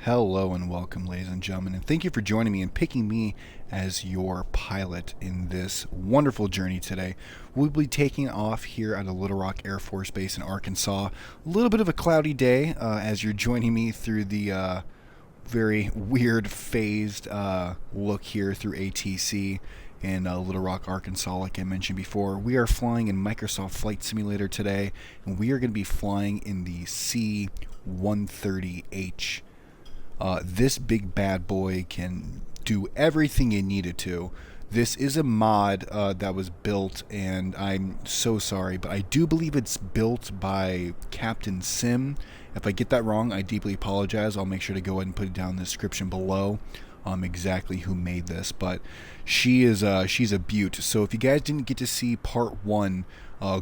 Hello and welcome, ladies and gentlemen, and thank you for joining me and picking me as your pilot in this wonderful journey today. We'll be taking off here at a Little Rock Air Force Base in Arkansas. A little bit of a cloudy day as you're joining me through the very weird phased look here through ATC in Little Rock, Arkansas. Like I mentioned before, we are flying in Microsoft Flight Simulator today, and we are going to be flying in the C130H. This big bad boy can do everything you need it to. This is a mod that was built, and I'm so sorry, but I do believe it's built by Captain Sim. If I get that wrong, I deeply apologize. I'll make sure to go ahead and put it down in the description below exactly who made this. But she's a beaut. So if you guys didn't get to see part 1,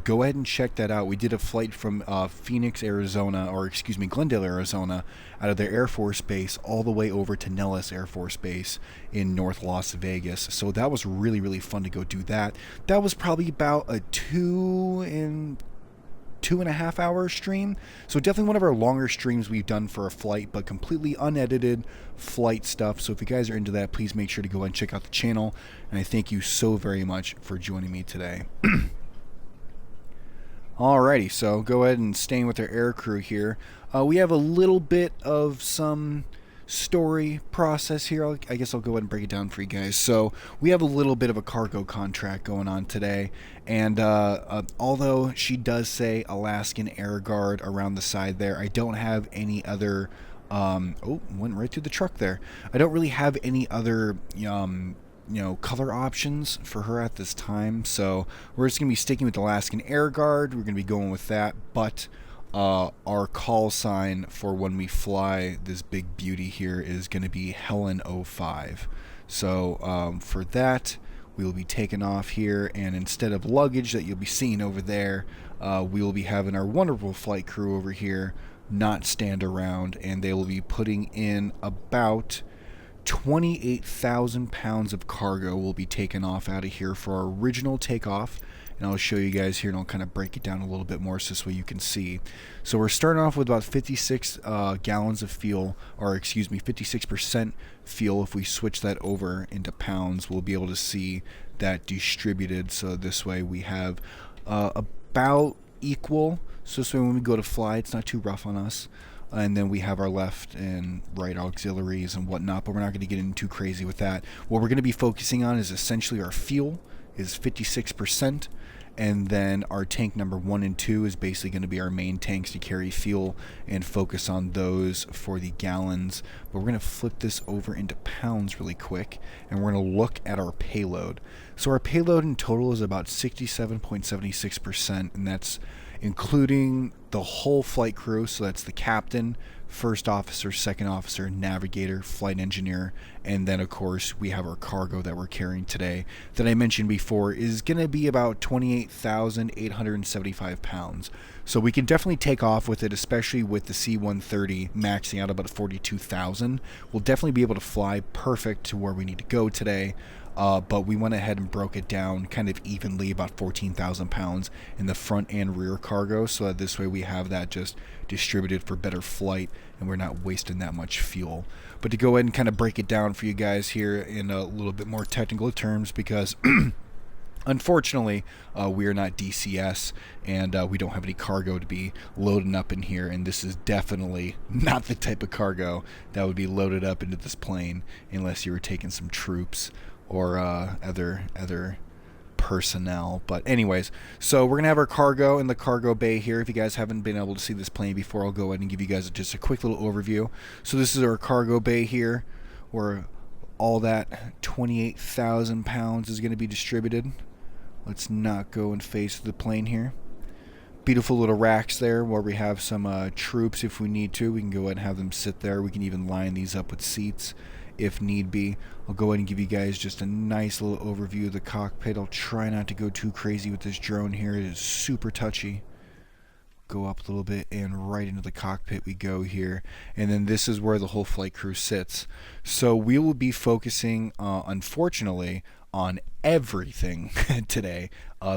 go ahead and check that out. We did a flight from Phoenix, Arizona, or excuse me, Glendale, Arizona, out of their Air Force Base all the way over to Nellis Air Force Base in North Las Vegas. So that was really, really fun to go do that. That was probably about a 2.5 hour stream. So definitely one of our longer streams we've done for a flight, but completely unedited flight stuff. So if you guys are into that, please make sure to go and check out the channel. And I thank you so very much for joining me today. Alrighty, so go ahead and staying with our air crew here. We have a little bit of some story process here. I guess I'll go ahead and break it down for you guys. So we have a little bit of a cargo contract going on today, and although she does say Alaskan Air Guard around the side there, I don't have any other oh, went right through the truck there. I don't really have any other color options for her at this time, so we're just gonna be sticking with Alaskan Air Guard. We're gonna be going with that, but our call sign for when we fly this big beauty here is going to be Helen 05. So for that, we will be taking off here, and instead of luggage that you'll be seeing over there, we will be having our wonderful flight crew over here not stand around, and they will be putting in about 28,000 pounds of cargo will be taken off out of here for our original takeoff. And I'll show you guys here, and I'll kind of break it down a little bit more so this way you can see. So we're starting off with about 56 gallons of fuel, or excuse me, 56% fuel. If we switch that over into pounds, we'll be able to see that distributed. So this way we have about equal. So this way when we go to fly, it's not too rough on us. And then we have our left and right auxiliaries and whatnot, but we're not going to get into too crazy with that. What we're going to be focusing on is essentially our fuel is 56%, and then our tank number 1 and 2 is basically going to be our main tanks to carry fuel and focus on those for the gallons. But we're going to flip this over into pounds really quick, and we're going to look at our payload. So our payload in total is about 67.76%, and that's including the whole flight crew. So that's the captain, first officer, second officer, navigator, flight engineer, and then of course we have our cargo that we're carrying today that I mentioned before is going to be about 28,875 pounds. So we can definitely take off with it, especially with the C130 maxing out about 42,000. We'll definitely be able to fly perfect to where we need to go today. But we went ahead and broke it down kind of evenly, about 14,000 pounds in the front and rear cargo, so that this way we have that just distributed for better flight and we're not wasting that much fuel. But to go ahead and kind of break it down for you guys here in a little bit more technical terms, because unfortunately, we are not DCS, and we don't have any cargo to be loading up in here, and this is definitely not the type of cargo that would be loaded up into this plane unless you were taking some troops or other personnel. But anyways, so we're gonna have our cargo in the cargo bay here. If you guys haven't been able to see this plane before, I'll go ahead and give you guys just a quick little overview. So this is our cargo bay here, where all that 28,000 pounds is going to be distributed. Let's not go and face the plane here. Beautiful little racks there where we have some troops if we need to. We can go ahead and have them sit there. We can even line these up with seats if need be. I'll go ahead and give you guys just a nice little overview of the cockpit. I'll try not to go too crazy with this drone here. It is super touchy. Go up a little bit and right into the cockpit we go here, and then this is where the whole flight crew sits. So we will be focusing unfortunately on everything today.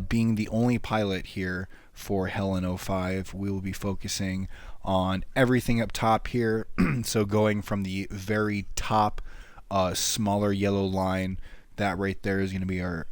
Being the only pilot here for Helen 05, we will be focusing on everything up top here. So going from the very top smaller yellow line, that right there is going to be our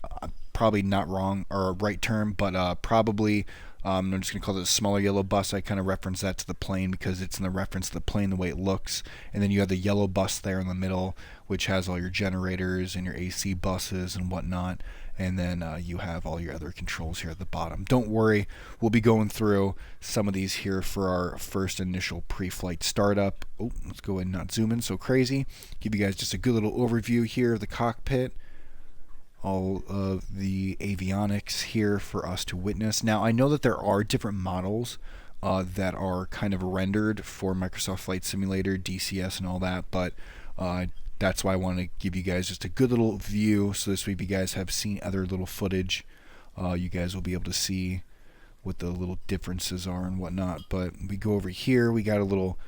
probably not wrong or right term, but probably I'm just going to call it a smaller yellow bus. I kind of reference that to the plane because it's in the reference to the plane, the way it looks. And then you have the yellow bus there in the middle, which has all your generators and your AC buses and whatnot. And then you have all your other controls here at the bottom. Don't worry, we'll be going through some of these here for our first initial pre-flight startup. Oh, let's go ahead and not zoom in so crazy. Give you guys just a good little overview here of the cockpit. All of the avionics here for us to witness. Now, I know that there are different models that are kind of rendered for Microsoft Flight Simulator, DCS, and all that, but that's why I want to give you guys just a good little view, so this way if you guys have seen other little footage, you guys will be able to see what the little differences are and whatnot. But we go over here, we got a little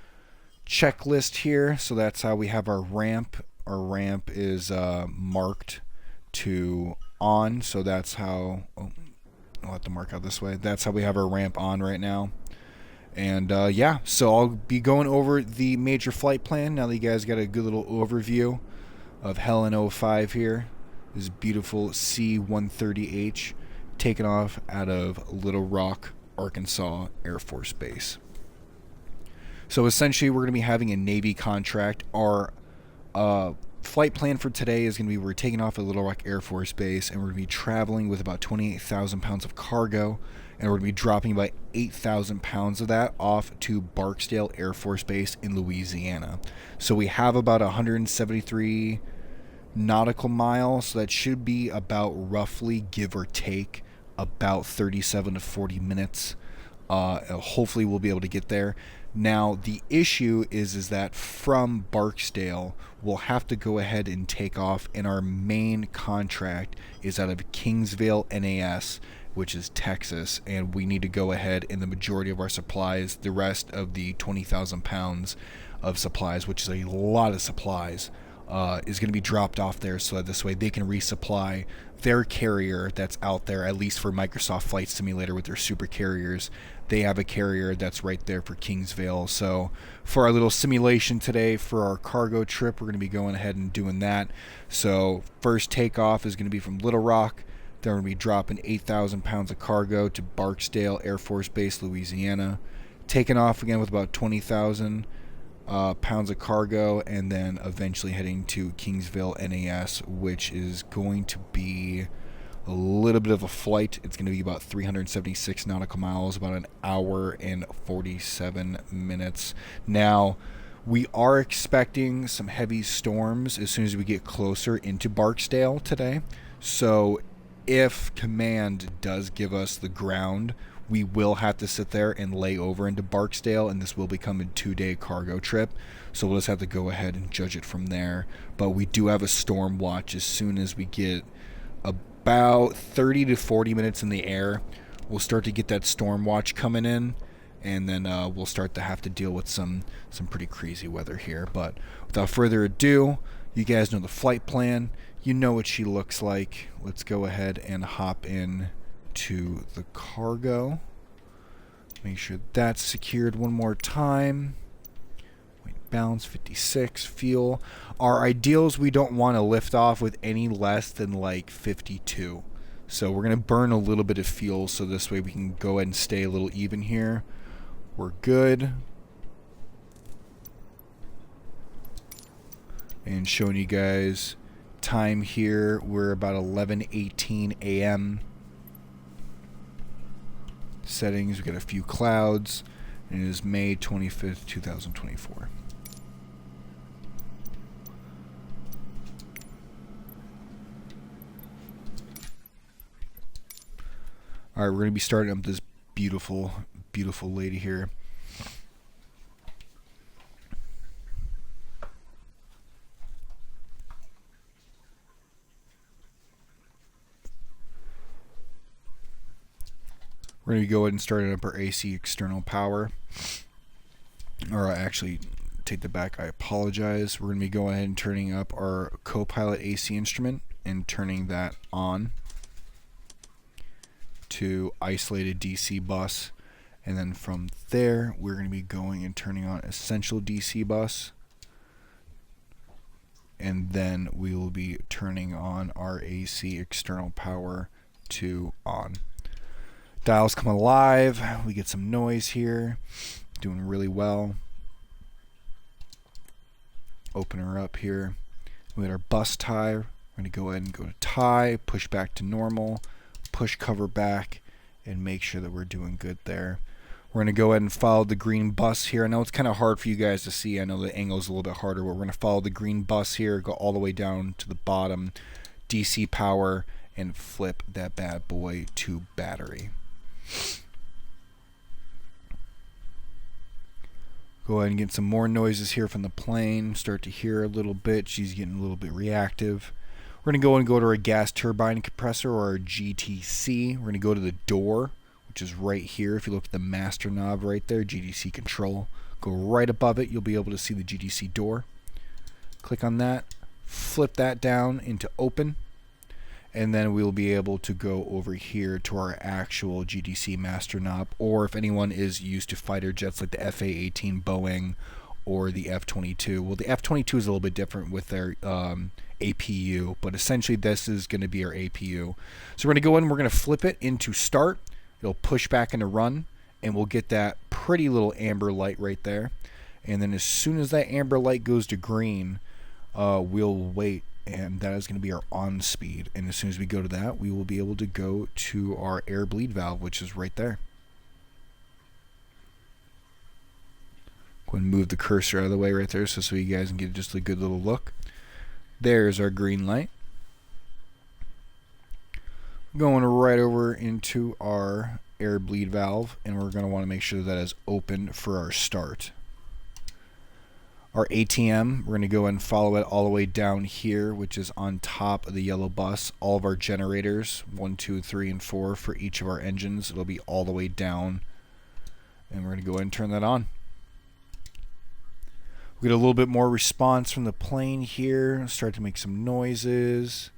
checklist here, so that's how we have our ramp. Our ramp is marked to on, so that's how I'll have to mark out this way. That's how we have our ramp on right now. And yeah, so I'll be going over the major flight plan now that you guys got a good little overview of Helen 05 here. This beautiful C130H taken off out of Little Rock, Arkansas Air Force Base. So essentially we're going to be having a Navy contract. Our flight plan for today is going to be we're taking off at Little Rock Air Force Base, and we're going to be traveling with about 28,000 pounds of cargo, and we're going to be dropping about 8,000 pounds of that off to Barksdale Air Force Base in Louisiana. So we have about 173 nautical miles, so that should be about roughly, give or take, about 37 to 40 minutes. Hopefully we'll be able to get there. Now, the issue is that from Barksdale, we'll have to go ahead and take off, and our main contract is out of Kingsville NAS, which is Texas, and we need to go ahead, and the majority of our supplies, the rest of the 20,000 pounds of supplies, which is a lot of supplies, is going to be dropped off there, so that this way they can resupply their carrier that's out there, at least for Microsoft Flight Simulator with their super carriers. They have a carrier that's right there for Kingsville. So for our little simulation today for our cargo trip, we're going to be going ahead and doing that. So first takeoff is going to be from Little Rock. Then we're going to be dropping 8,000 pounds of cargo to Barksdale Air Force Base, Louisiana. Taking off again with about 20,000 pounds of cargo, and then eventually heading to Kingsville NAS, which is going to be a little bit of a flight. It's going to be about 376 nautical miles, about an hour and 47 minutes. Now, we are expecting some heavy storms as soon as we get closer into Barksdale today. So if command does give us the ground, we will have to sit there and lay over into Barksdale, and this will become a 2-day cargo trip. So we'll just have to go ahead and judge it from there. But we do have a storm watch as soon as we get about 30 to 40 minutes in the air. We'll start to get that storm watch coming in, and then we'll start to have to deal with some pretty crazy weather here. But without further ado, you guys know the flight plan. You know what she looks like. Let's go ahead and hop in to the cargo. Make sure that's secured one more time. Weight balance 56. Fuel. Our ideals, we don't want to lift off with any less than like 52. So we're going to burn a little bit of fuel, so this way we can go ahead and stay a little even here. We're good. And showing you guys time here, we're about 11:18 a.m. Settings, we got a few clouds, and it is May 25th, 2024. All right, we're going to be starting up this beautiful, beautiful lady here. We're going to go ahead and start up our AC external power. Or actually, take that back, I apologize. We're going to be going ahead and turning up our Copilot AC instrument and turning that on to isolated DC bus. And then from there, we're going to be going and turning on essential DC bus. And then we will be turning on our AC external power to on. Dials come alive. We get some noise here. Doing really well. Open her up here. We got our bus tie. We're going to go ahead and go to tie, push back to normal, push cover back, and make sure that we're doing good there. We're going to go ahead and follow the green bus here. I know it's kind of hard for you guys to see. I know the angle is a little bit harder, but we're going to follow the green bus here, go all the way down to the bottom, DC power, and flip that bad boy to battery. Go ahead and get some more noises here from the plane. Start to hear a little bit. She's getting a little bit reactive. We're going to go to our gas turbine compressor, or our GTC. We're going to go to the door, which is right here. If you look at the master knob right there, GTC control, go right above it, you'll be able to see the GTC door. Click on that, flip that down into open, and then we'll be able to go over here to our actual GTC master knob, or if anyone is used to fighter jets like the FA-18 Boeing or the F-22. Well, the F-22 is a little bit different with their APU, but essentially this is going to be our APU. So we're going to go in and we're going to flip it into start. It'll push back into run, and we'll get that pretty little amber light right there. And then as soon as that amber light goes to green, we'll wait, and that is going to be our on speed. And as soon as we go to that, we will be able to go to our air bleed valve, which is right there. Go ahead and move the cursor out of the way right there so you guys can get just a good little look. There's our green light. Going right over into our air bleed valve, and we're going to want to make sure that is open for our start. Our ATM, we're going to go and follow it all the way down here, which is on top of the yellow bus. All of our generators, 1, 2, 3, and 4 for each of our engines, it'll be all the way down, and we're going to go ahead and turn that on. We get a little bit more response from the plane here. Start to make some noises.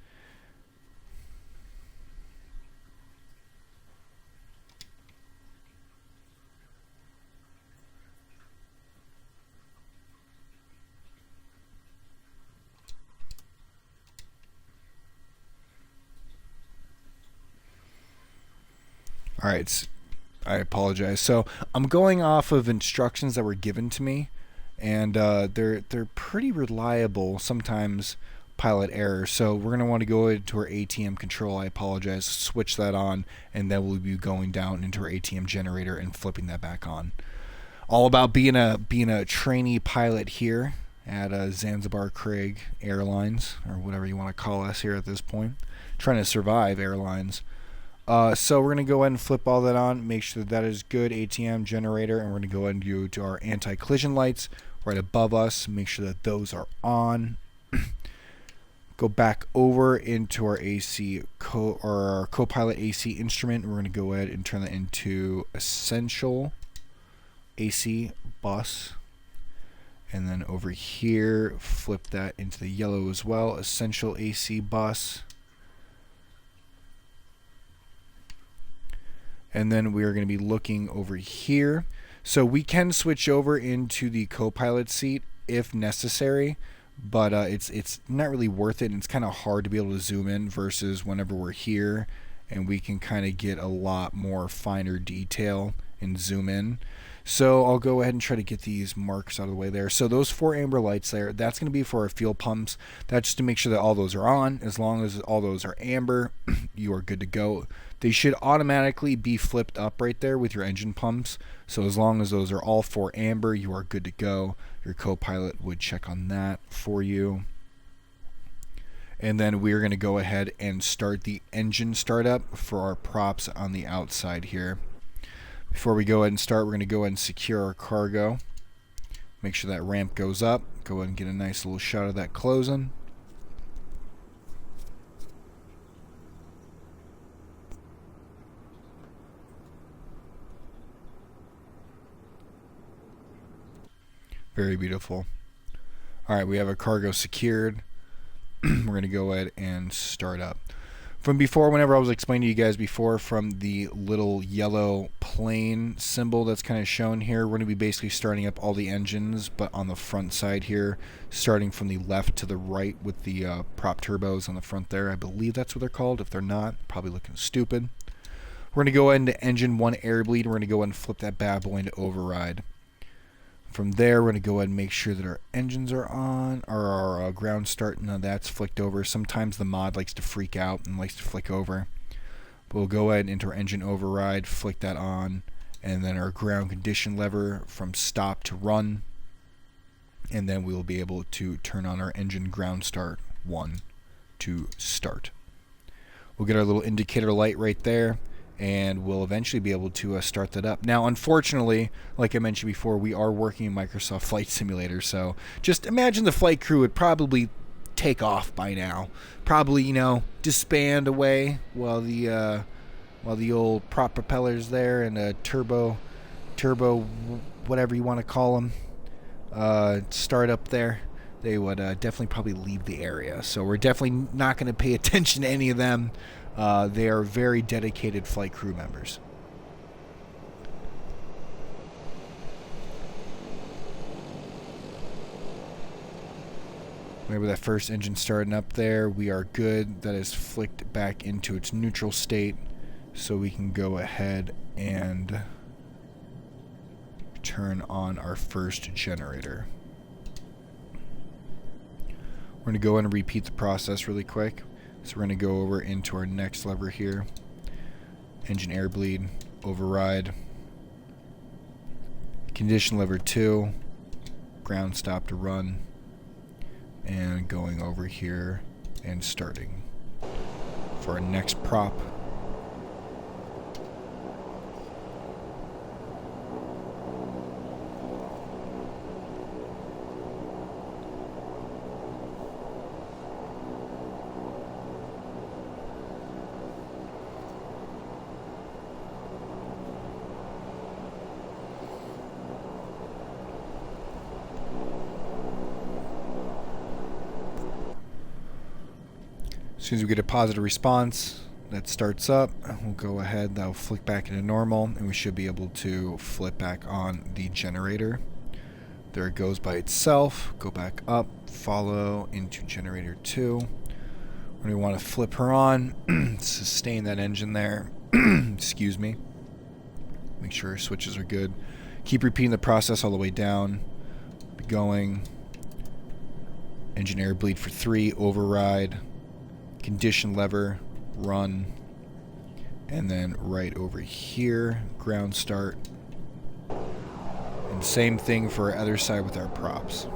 All right, I apologize. So I'm going off of instructions that were given to me, and they're pretty reliable. Sometimes pilot error. So we're gonna want to go into our ATM control. I apologize. Switch that on, and then we'll be going down into our ATM generator and flipping that back on. All about being a trainee pilot here at Zanzibar Craig Airlines, or whatever you want to call us here at this point. Trying to survive airlines. So we're going to go ahead and flip all that on, make sure that is good, ATM, generator, and we're going to go ahead and go to our anti-collision lights right above us, make sure that those are on. Go back over into our AC, or our co-pilot AC instrument. We're going to go ahead and turn that into essential AC bus. And then over here, flip that into the yellow as well, essential AC bus. And then we're going to be looking over here. So we can switch over into the co-pilot seat if necessary, but it's not really worth it, and it's kind of hard to be able to zoom in versus whenever we're here, and we can kind of get a lot more finer detail and zoom in. So I'll go ahead and try to get these marks out of the way there. So those 4 amber lights there, that's going to be for our fuel pumps. That's just to make sure that all those are on. As long as all those are amber, you are good to go. They should automatically be flipped up right there with your engine pumps. So as long as those are all 4 amber, you are good to go. Your co-pilot would check on that for you. And then we're going to go ahead and start the engine startup for our props on the outside here. Before we go ahead and start, we're going to go ahead and secure our cargo. Make sure that ramp goes up. Go ahead and get a nice little shot of that closing. Very beautiful. All right, we have our cargo secured. We're going to go ahead and start up. From before, whenever I was explaining to you guys before, from the little yellow plane symbol that's kind of shown here, we're going to be basically starting up all the engines, but on the front side here, starting from the left to the right with the prop turbos on the front there. I believe that's what they're called. If they're not, probably looking stupid. We're going to go ahead into engine 1 air bleed, and we're going to go ahead and flip that bad boy into override. From there, we're going to go ahead and make sure that our engines are on, or our ground start, none of that's flicked over. Sometimes the mod likes to freak out and likes to flick over. But we'll go ahead and into our engine override, flick that on, and then our ground condition lever from stop to run. And then we'll be able to turn on our engine ground start 1 to start. We'll get our little indicator light right there, and we'll eventually be able to start that up. Now, unfortunately, like I mentioned before, we are working in Microsoft Flight Simulator, so just imagine the flight crew would probably take off by now. Probably, you know, disband away while the old prop propellers there and turbo, whatever you want to call them, start up there. They would definitely probably leave the area. So we're definitely not going to pay attention to any of them. They are very dedicated flight crew members. Remember that first engine starting up there. We are good. That is flicked back into its neutral state. So we can go ahead and turn on our first generator. We're going to go in and repeat the process really quick. So we're going to go over into our next lever here. Engine air bleed, override, condition lever 2, ground stop to run, and going over here and starting for our next prop. As soon as we get a positive response, that starts up. We'll go ahead, that'll flick back into normal, and we should be able to flip back on the generator. There it goes by itself. Go back up, follow into generator 2. We're going to want to flip her on, sustain that engine there. Excuse me. Make sure our switches are good. Keep repeating the process all the way down. Be going. Engine air bleed for 3, override. Condition lever, run, and then right over here, ground start. And same thing for our other side with our props.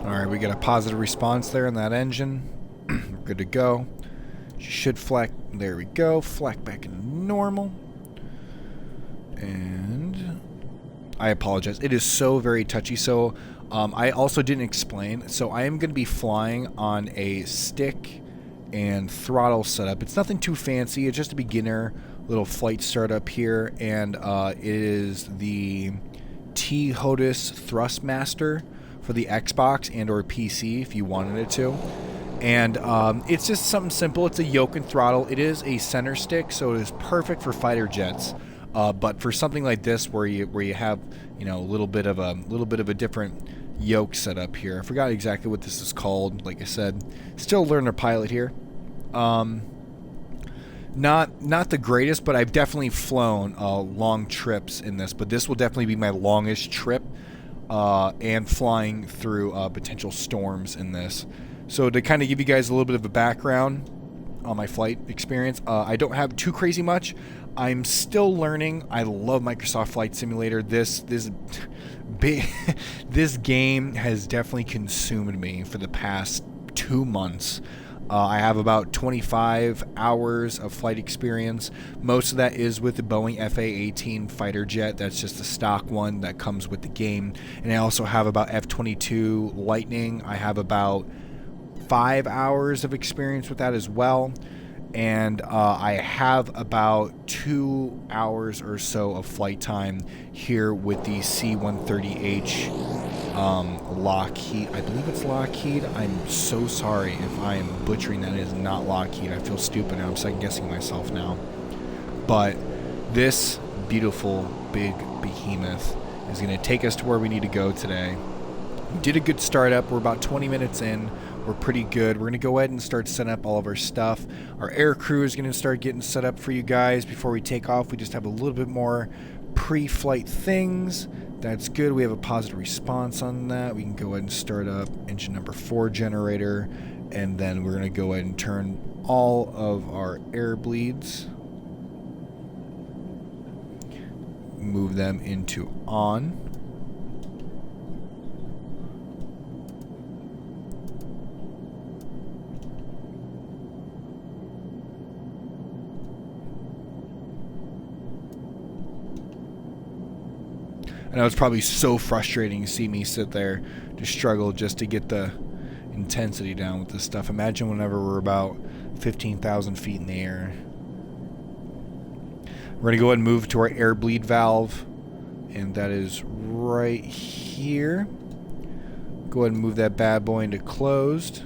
Alright, we get a positive response there in that engine. We're good to go. Should flak. There we go. Flak back into normal. And I apologize. It is so very touchy. So I also didn't explain. So I am going to be flying on a stick and throttle setup. It's nothing too fancy. It's just a beginner little flight startup here. And it is the T-HOTUS Thrustmaster for the Xbox and or PC if you wanted it to. And it's just something simple. It's a yoke and throttle. It is a center stick, so it is perfect for fighter jets. But for something like this, where you have, you know, a little bit of a different yoke setup here. I forgot exactly what this is called. Like I said, still learning to pilot here. Not the greatest, but I've definitely flown long trips in this. But this will definitely be my longest trip. And flying through potential storms in this. So to kind of give you guys a little bit of a background on my flight experience, I don't have too crazy much. I'm still learning. I love Microsoft Flight Simulator. This game has definitely consumed me for the past 2 months. I have about 25 hours of flight experience. Most of that is with the Boeing FA-18 fighter jet. That's just the stock one that comes with the game. And I also have about F-22 Lightning. I have about 5 hours of experience with that as well. And I have about 2 hours or so of flight time here with the C130H Lockheed. I believe it's Lockheed. I'm so sorry if I am butchering that. It is not Lockheed. I feel stupid now. I'm second guessing myself now. But this beautiful big behemoth is going to take us to where we need to go today. We did a good startup. We're about 20 minutes in. We're pretty good. We're going to go ahead and start setting up all of our stuff. Our air crew is going to start getting set up for you guys. Before we take off, we just have a little bit more pre-flight things. That's good. We have a positive response on that. We can go ahead and start up engine number 4 generator. And then we're going to go ahead and turn all of our air bleeds. Move them into on. I know it's probably so frustrating to see me sit there to struggle just to get the intensity down with this stuff. Imagine whenever we're about 15,000 feet in the air. We're going to go ahead and move to our air bleed valve, and that is right here. Go ahead and move that bad boy into closed.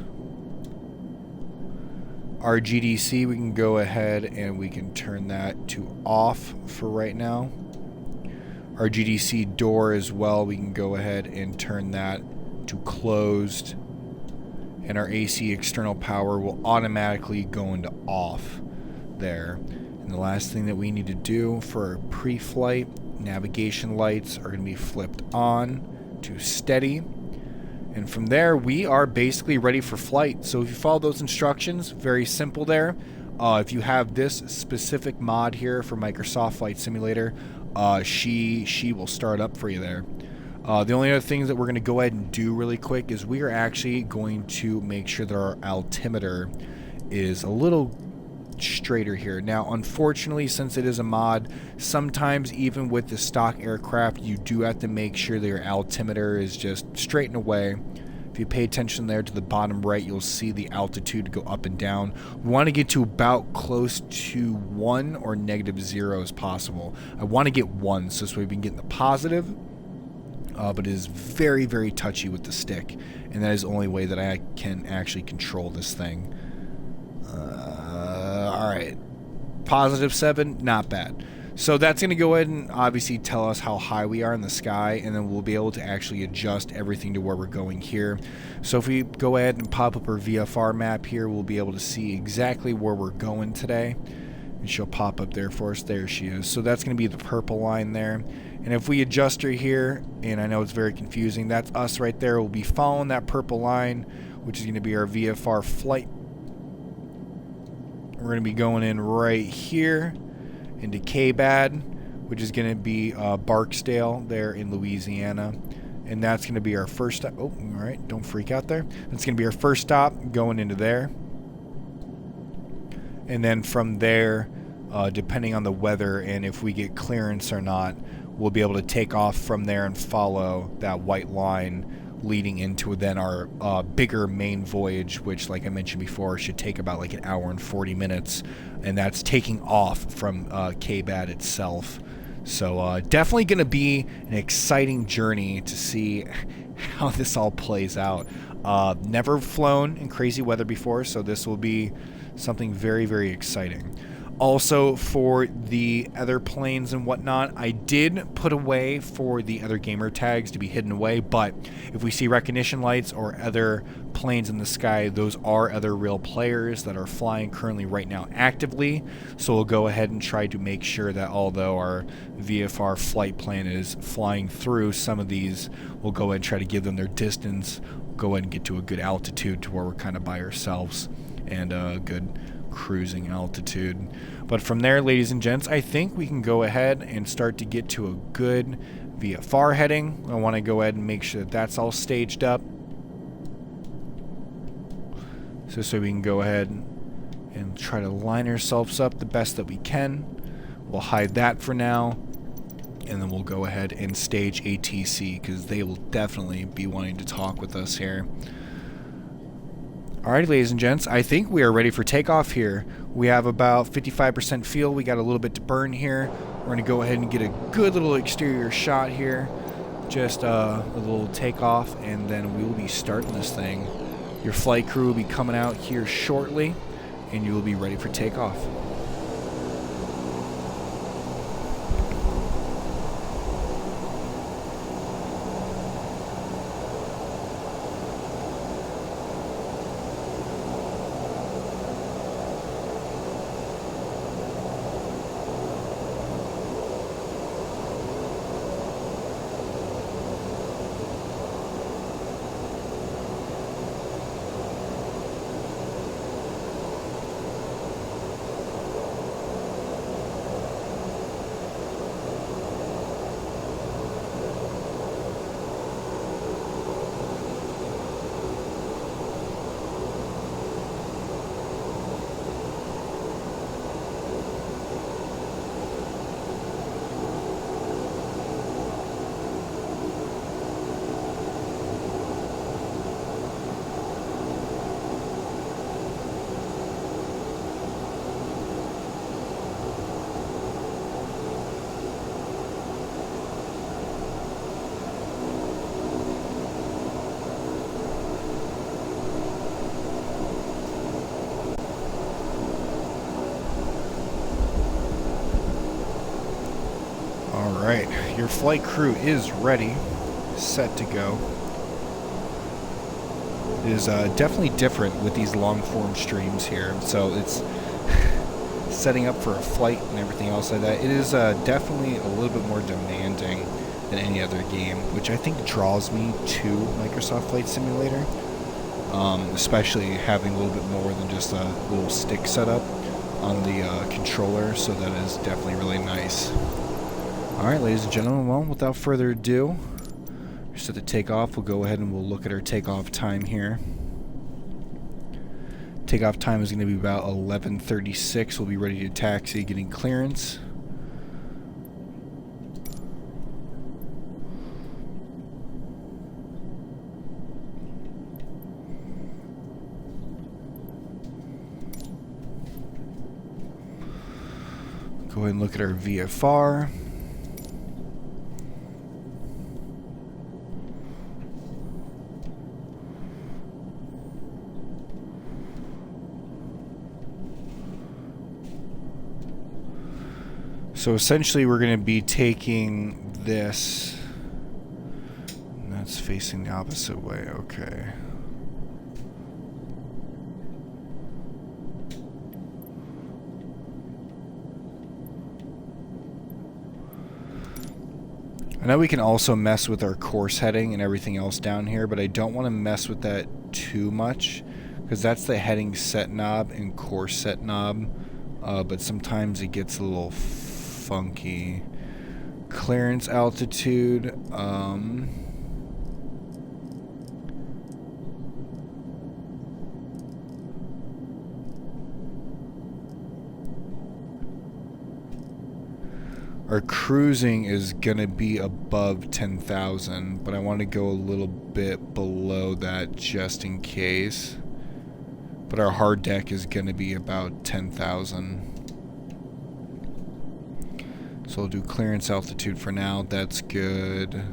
Our GDC, we can go ahead and we can turn that to off for right now. Our GDC door as well, we can go ahead and turn that to closed. And our AC external power will automatically go into off there. And the last thing that we need to do for our pre-flight, navigation lights are going to be flipped on to steady. And from there, we are basically ready for flight. So if you follow those instructions, very simple there. If you have this specific mod here for Microsoft Flight Simulator, she will start up for you there. The only other things that we're going to go ahead and do really quick is we are actually going to make sure that our altimeter is a little straighter here. Now, unfortunately, since it is a mod, sometimes even with the stock aircraft, you do have to make sure that your altimeter is just straight and away. If you pay attention there to the bottom right, you'll see the altitude go up and down. We want to get to about close to 1 or -0 as possible. I want to get 1 so this way we can get in the positive, but it is very, very touchy with the stick, and that is the only way that I can actually control this thing. Alright, +7, not bad. So that's going to go ahead and obviously tell us how high we are in the sky, and then we'll be able to actually adjust everything to where we're going here. So if we go ahead and pop up our VFR map here, we'll be able to see exactly where we're going today. And she'll pop up there for us. There she is. So that's going to be the purple line there. And if we adjust her here, and I know it's very confusing, that's us right there. We'll be following that purple line, which is going to be our VFR flight. We're going to be going in right here into KBAD, which is going to be Barksdale there in Louisiana. And that's going to be our first stop. Oh, all right, don't freak out there. That's going to be our first stop going into there. And then from there, depending on the weather and if we get clearance or not, we'll be able to take off from there and follow that white line leading into then our bigger main voyage, which, like I mentioned before, should take about like 1 hour and 40 minutes, and that's taking off from KBAD itself. So definitely going to be an exciting journey to see how this all plays out. Never flown in crazy weather before, so this will be something very, very exciting. Also, for the other planes and whatnot, I did put away for the other gamer tags to be hidden away, but if we see recognition lights or other planes in the sky, those are other real players that are flying currently right now actively. So we'll go ahead and try to make sure that although our VFR flight plan is flying through some of these, we'll go ahead and try to give them their distance, go ahead and get to a good altitude to where we're kind of by ourselves and a good cruising altitude. But from there, ladies and gents, I think we can go ahead and start to get to a good VFR heading. I want to go ahead and make sure that that's all staged up. So just so we can go ahead and try to line ourselves up the best that we can. We'll hide that for now, and then we'll go ahead and stage ATC because they will definitely be wanting to talk with us here. Alright, ladies and gents, I think we are ready for takeoff here. We have about 55% fuel. We got a little bit to burn here. We're going to go ahead and get a good little exterior shot here. Just a little takeoff, and then we will be starting this thing. Your flight crew will be coming out here shortly, and you will be ready for takeoff. Alright, your flight crew is ready, set to go. It is definitely different with these long form streams here, so it's setting up for a flight and everything else like that. It is definitely a little bit more demanding than any other game, which I think draws me to Microsoft Flight Simulator, especially having a little bit more than just a little stick setup on the controller, so that is definitely really nice. Alright, ladies and gentlemen, well, without further ado, we're set to take off. We'll go ahead and we'll look at our takeoff time here. Takeoff time is going to be about 11:36. We'll be ready to taxi, getting clearance. Go ahead and look at our VFR. So essentially we're going to be taking this, and that's facing the opposite way, okay. I know we can also mess with our course heading and everything else down here, but I don't want to mess with that too much, because that's the heading set knob and course set knob, but sometimes it gets a little funky. Clearance altitude, our cruising is gonna be above 10,000, but I want to go a little bit below that just in case. But our hard deck is gonna be about 10,000. So we'll do clearance altitude for now. That's good.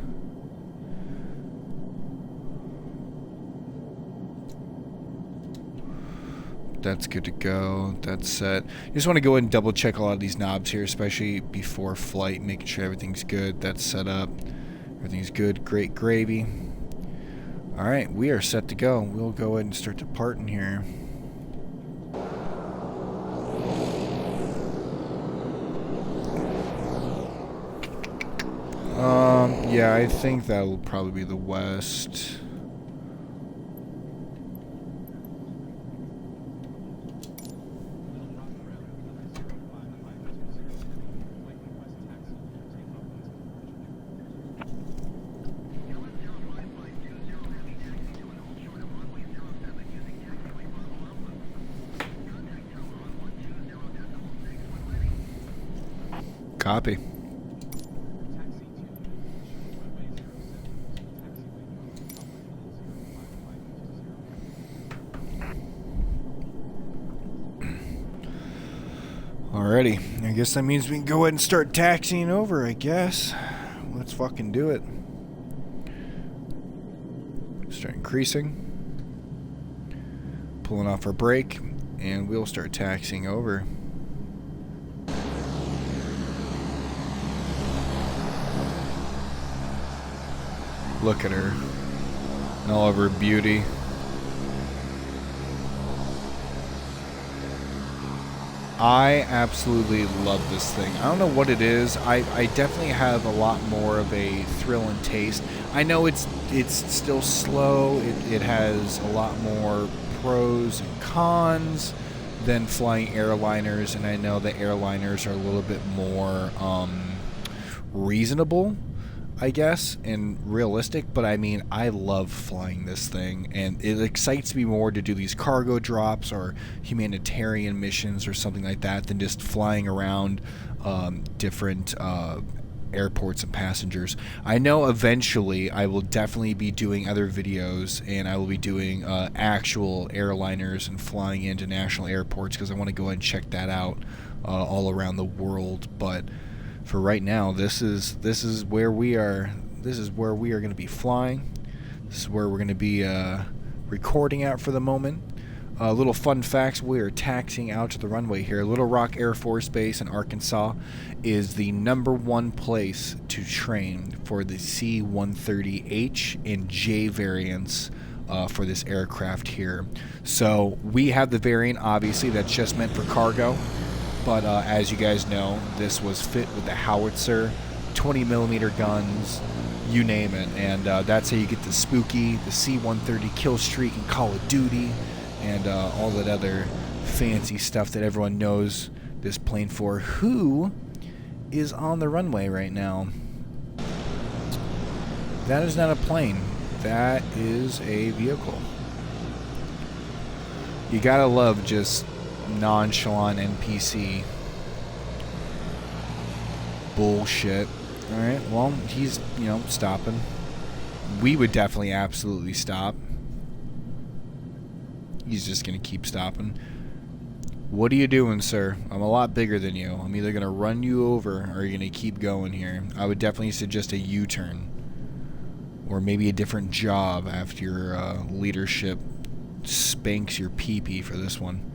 That's good to go. That's set. You just want to go ahead and double check a lot of these knobs here, especially before flight, making sure everything's good. That's set up. Everything's good. Great gravy. Alright, we are set to go. We'll go ahead and start departing here. Yeah, I think that will probably be the west. Copy. Alrighty, I guess that means we can go ahead and start taxiing over, I guess. Let's fucking do it. Start increasing. Pulling off our brake, and we'll start taxiing over. Look at her. And all of her beauty. I absolutely love this thing. I don't know what it is. I definitely have a lot more of a thrill and taste. I know it's still slow. It has a lot more pros and cons than flying airliners, and I know the airliners are a little bit more reasonable, I guess, and realistic, but I mean, I love flying this thing, and it excites me more to do these cargo drops or humanitarian missions or something like that than just flying around different airports and passengers. I know eventually I will definitely be doing other videos, and I will be doing actual airliners and flying into national airports, because I want to go ahead and check that out all around the world. But for right now, this is where we are. This is where we are going to be flying. This is where we're going to be recording at for the moment. Little fun facts: we are taxiing out to the runway here. Little Rock Air Force Base in Arkansas is the #1 place to train for the C130H and J variants for this aircraft here. So we have the variant, obviously, that's just meant for cargo. But as you guys know, this was fit with the howitzer, 20mm guns, you name it. And that's how you get the spooky, the C130 kill streak in Call of Duty, and all that other fancy stuff that everyone knows this plane for. Who is on the runway right now? That is not a plane. That is a vehicle. You gotta love just nonchalant NPC bullshit. Alright, well, he's, stopping. We would definitely absolutely stop. He's just gonna keep stopping. What are you doing, sir? I'm a lot bigger than you. I'm either gonna run you over or you're gonna keep going here. I would definitely suggest a U-turn. Or maybe a different job after your leadership spanks your pee-pee for this one.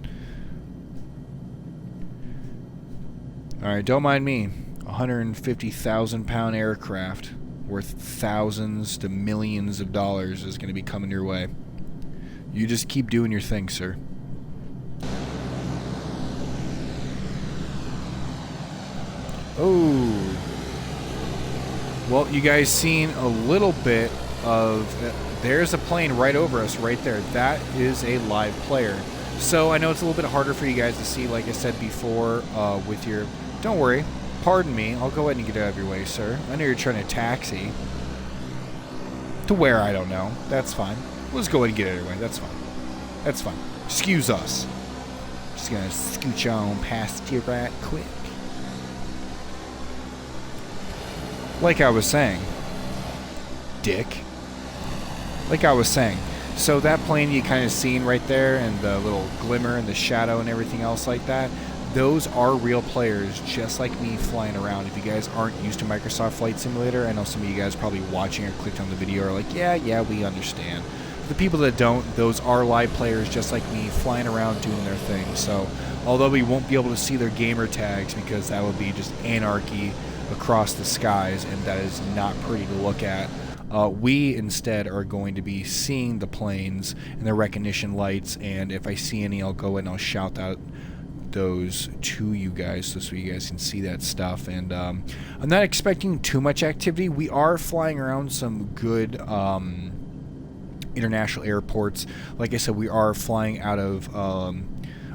Alright, don't mind me. 150,000-pound aircraft worth thousands to millions of dollars is going to be coming your way. You just keep doing your thing, sir. Oh. Well, you guys seen a little bit of... there's a plane right over us right there. That is a live player. So I know it's a little bit harder for you guys to see, like I said before, with your... Don't worry. Pardon me. I'll go ahead and get out of your way, sir. I know you're trying to taxi. To where, I don't know. That's fine. Let's go ahead and get out of your way. That's fine. That's fine. Excuse us. Just gonna scooch on past you right quick. Like I was saying. Dick. Like I was saying. So that plane you kind of seen right there, and the little glimmer and the shadow and everything else like that, those are real players, just like me flying around. If you guys aren't used to Microsoft Flight Simulator, I know some of you guys probably watching or clicked on the video are like, yeah, we understand. The people that don't, those are live players just like me, flying around doing their thing. So, although we won't be able to see their gamer tags because that would be just anarchy across the skies, and that is not pretty to look at, we instead are going to be seeing the planes and their recognition lights, and if I see any, I'll go ahead and I'll shout out those to you guys so you guys can see that stuff. And I'm not expecting too much activity. We are flying around some good international airports. Like I said, we are flying out of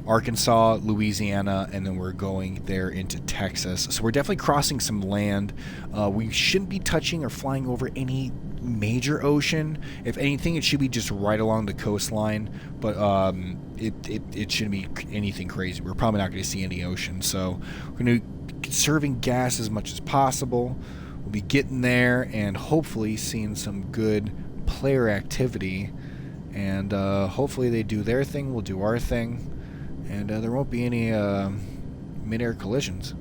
Arkansas, Louisiana, and then we're going there into Texas. So we're definitely crossing some land. We shouldn't be touching or flying over any major ocean. If anything, it should be just right along the coastline, but it shouldn't be anything crazy. We're probably not going to see any ocean, so we're going to conserving gas as much as possible. We'll be getting there and hopefully seeing some good player activity. And hopefully they do their thing, we'll do our thing. And there won't be any mid-air collisions.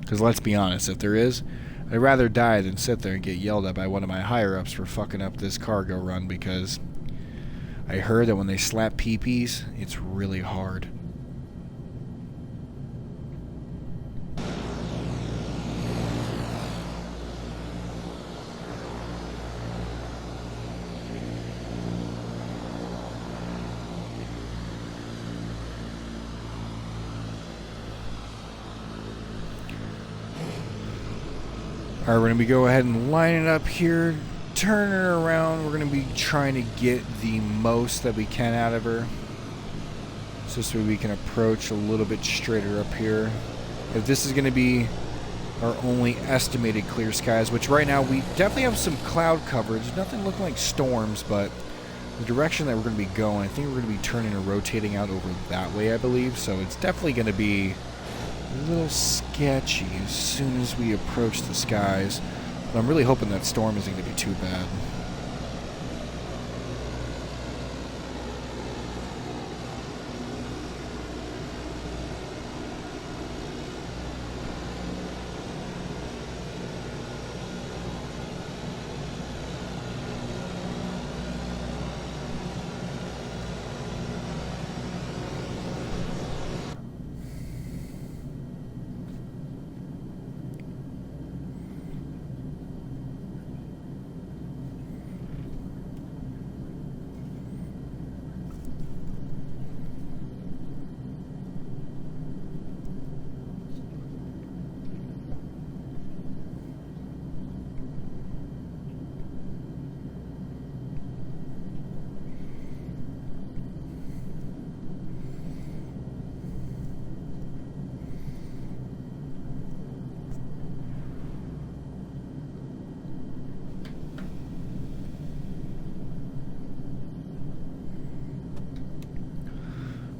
Because let's be honest, if there is, I'd rather die than sit there and get yelled at by one of my higher-ups for fucking up this cargo run, because I heard that when they slap PPs, it's really hard. Alright, we're going to go ahead and line it up here, turn her around. We're going to be trying to get the most that we can out of her, so this way we can approach a little bit straighter up here. If this is going to be our only estimated clear skies, which right now we definitely have some cloud coverage, nothing looking like storms, but the direction that we're going to be going, I think we're going to be turning and rotating out over that way, I believe, so it's definitely going to be a little sketchy as soon as we approach the skies. But I'm really hoping that storm isn't going to be too bad.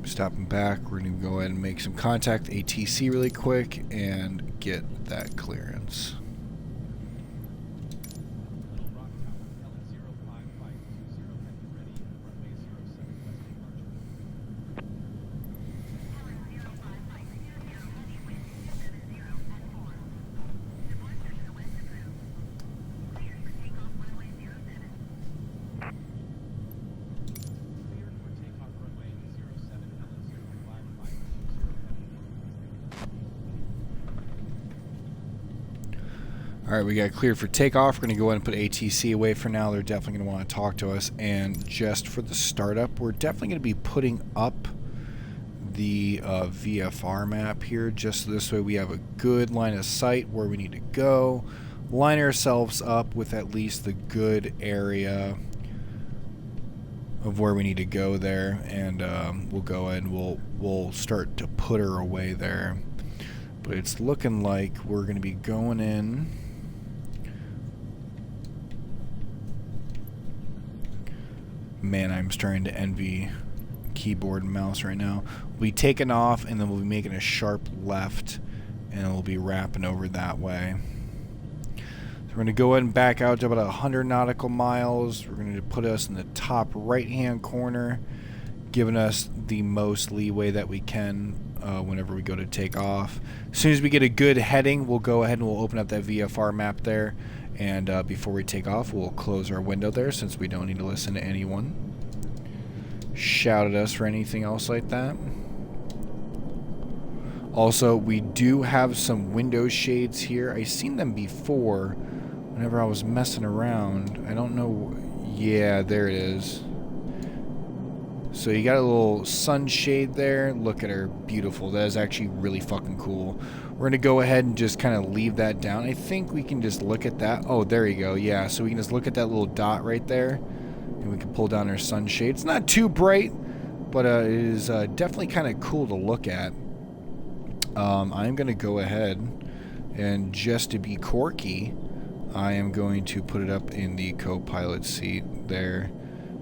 Stopping back, we're going to go ahead and make some contact ATC really quick and get that clearance. Alright, we got cleared for takeoff. We're going to go ahead and put ATC away for now. They're definitely going to want to talk to us. And just for the startup, we're definitely going to be putting up the VFR map here. Just so this way we have a good line of sight where we need to go. Line ourselves up with at least the good area of where we need to go there. And we'll go ahead and we'll start to put her away there. But it's looking like we're going to be going in. Man, I'm starting to envy keyboard and mouse right now. We'll be taking off, and then we'll be making a sharp left, and we'll be wrapping over that way. So we're going to go ahead and back out to about 100 nautical miles. We're going to put us in the top right-hand corner, giving us the most leeway that we can whenever we go to take off. As soon as we get a good heading, we'll go ahead and we'll open up that VFR map there. And before we take off, we'll close our window there since we don't need to listen to anyone shout at us or anything else like that. Also, we do have some window shades here. I've seen them before whenever I was messing around. I don't know. Yeah, there it is. So you got a little sunshade there. Look at her. Beautiful. That is actually really fucking cool. We're going to go ahead and just kind of leave that down. I think we can just look at that. Oh, there you go. Yeah, so we can just look at that little dot right there. And we can pull down our sunshade. It's not too bright, but it is definitely kind of cool to look at. I'm going to go ahead and just to be quirky, I am going to put it up in the co-pilot seat there.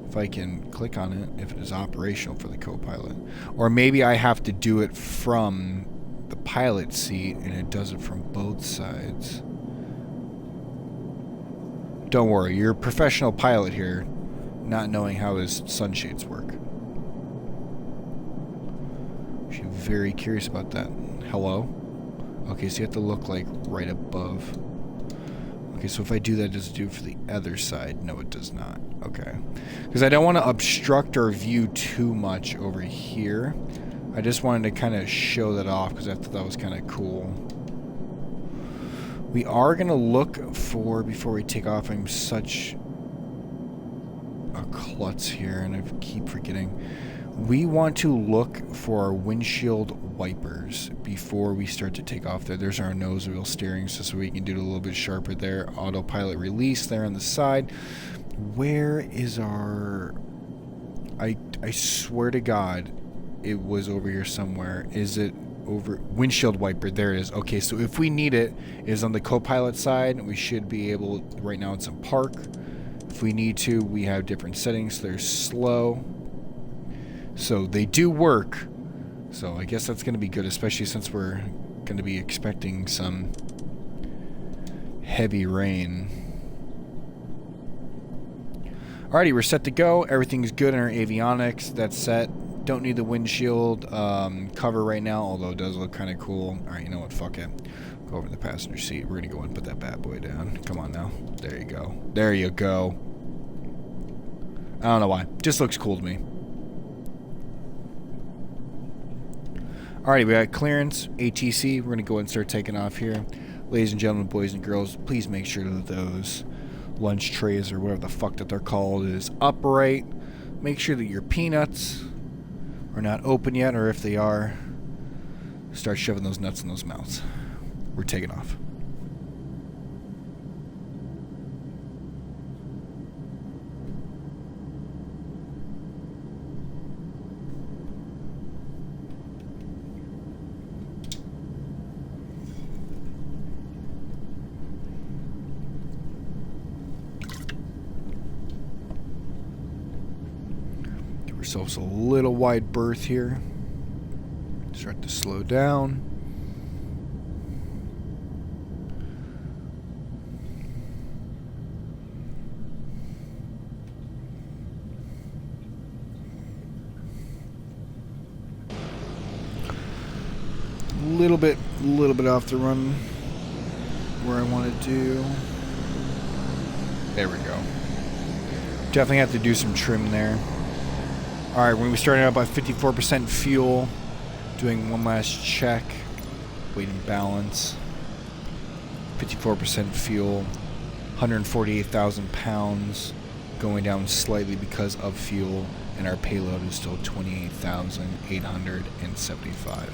If I can click on it, if it is operational for the co-pilot. Or maybe I have to do it from the pilot seat, and it does it from both sides. Don't worry, you're a professional pilot here, not knowing how his sunshades work. She's very curious about that. Hello? Okay, so you have to look like right above. Okay, so if I do that, does it do it for the other side? No, it does not. Okay. Because I don't want to obstruct our view too much over here. I just wanted to kind of show that off because I thought that was kind of cool. We are going to look for, before we take off, I'm such a klutz here and I keep forgetting. We want to look for our windshield wipers before we start to take off there. There's our nose wheel steering so we can do it a little bit sharper there. Autopilot release there on the side. Where is our... I swear to God, it was over here somewhere. Is it over... Windshield wiper, there it is. Okay, so if we need it, it is on the co-pilot side. We should be able... Right now it's in park. If we need to, we have different settings. There's slow. So they do work. So I guess that's going to be good, especially since we're going to be expecting some heavy rain. Alrighty, we're set to go. Everything's good in our avionics. That's set. Don't need the windshield cover right now, although it does look kind of cool. Alright, you know what? Fuck it. Go over to the passenger seat. We're going to go and put that bad boy down. Come on now. There you go. There you go. I don't know why. Just looks cool to me. Alrighty, we got clearance, ATC. We're going to go ahead and start taking off here. Ladies and gentlemen, boys and girls, please make sure that those lunch trays or whatever the fuck that they're called is upright. Make sure that your peanuts are not open yet, or if they are, start shoving those nuts in those mouths. We're taking off. Ourselves a little wide berth here. Start to slow down. Little bit off the run where I want to do. There we go. Definitely have to do some trim there. Alright, when we started out by 54% fuel, doing one last check, weight and balance, 54% fuel, 148,000 pounds, going down slightly because of fuel, and our payload is still 28,875.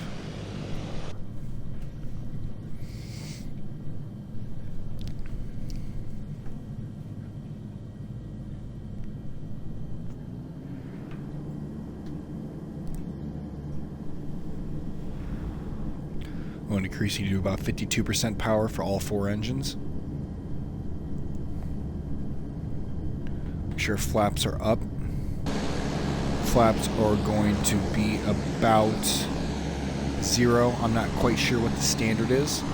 I'm increasing to about 52% power for all 4 engines. Make sure flaps are up. Flaps are going to be about 0. I'm not quite sure what the standard is.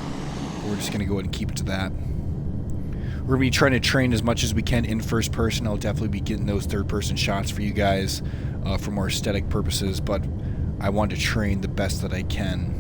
We're just going to go ahead and keep it to that. We're going to be trying to train as much as we can in first person. I'll definitely be getting those third-person shots for you guys for more aesthetic purposes, but I want to train the best that I can.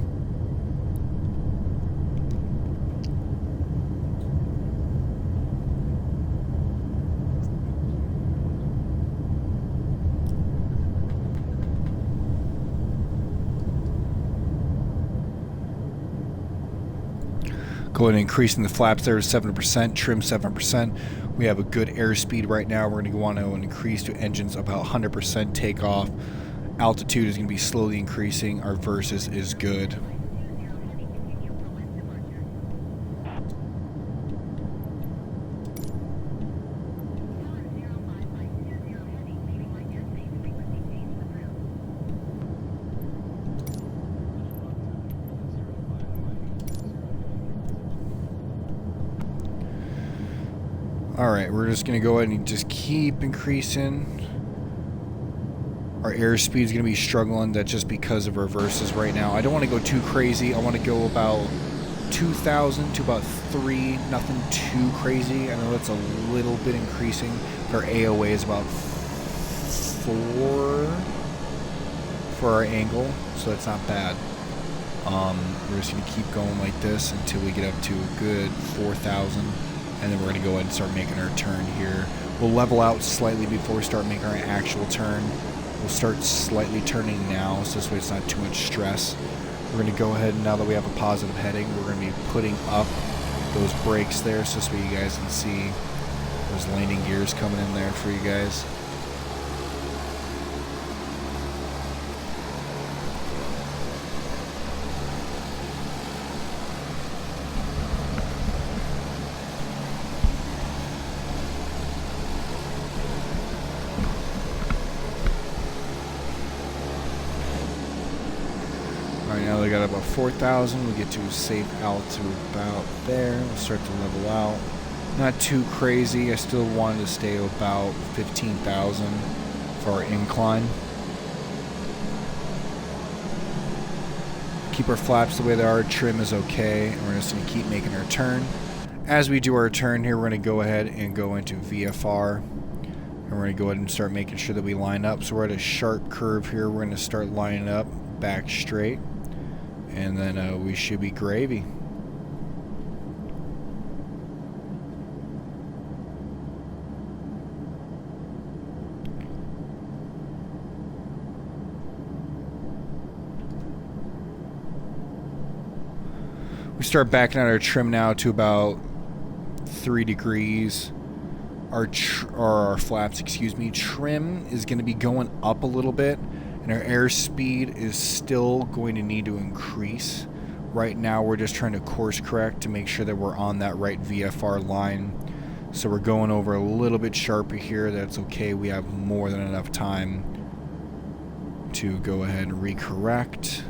Go ahead and increasing the flaps there to 7%, trim 7%. We have a good airspeed right now. We're going to want to increase to engines about 100% takeoff. Altitude is going to be slowly increasing. Our versus is good. Alright, we're just going to go ahead and just keep increasing. Our airspeed is going to be struggling. That's just because of reverses right now. I don't want to go too crazy. I want to go about 2,000 to about 3. Nothing too crazy. I know that's a little bit increasing. But our AOA is about 4 for our angle, so that's not bad. We're just going to keep going like this until we get up to a good 4,000, and then we're going to go ahead and start making our turn here. We'll level out slightly before we start making our actual turn. We'll start slightly turning now, so this way it's not too much stress. We're going to go ahead, and now that we have a positive heading, we're going to be putting up those brakes there, so this way you guys can see those landing gears coming in there for you guys. Alright, now they got about 4,000. We get to a safe altitude about there. We'll start to level out. Not too crazy. I still wanted to stay about 15,000 for our incline. Keep our flaps the way they are. Trim is okay. And we're just going to keep making our turn. As we do our turn here, we're going to go ahead and go into VFR. And we're going to go ahead and start making sure that we line up. So we're at a sharp curve here. We're going to start lining up back straight. And then we should be gravy. We start backing out our trim now to about 3 degrees. Our flaps, excuse me. Trim is going to be going up a little bit. And our airspeed is still going to need to increase. Right now we're just trying to course correct to make sure that we're on that right VFR line. So we're going over a little bit sharper here. That's okay. We have more than enough time to go ahead and recorrect.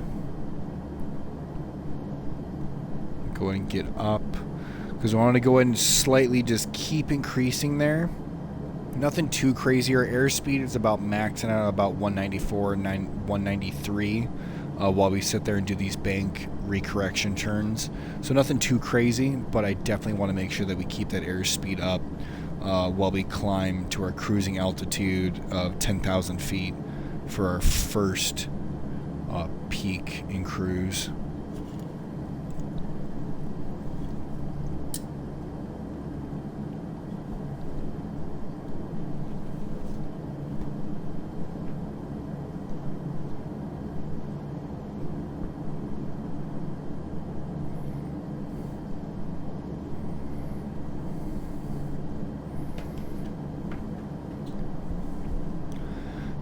Go ahead and get up. Because we want to go ahead and slightly just keep increasing there. Nothing too crazy. Our airspeed is about maxing out about 194, 193 while we sit there and do these bank recorrection turns. So nothing too crazy, but I definitely want to make sure that we keep that airspeed up while we climb to our cruising altitude of 10,000 feet for our first peak in cruise.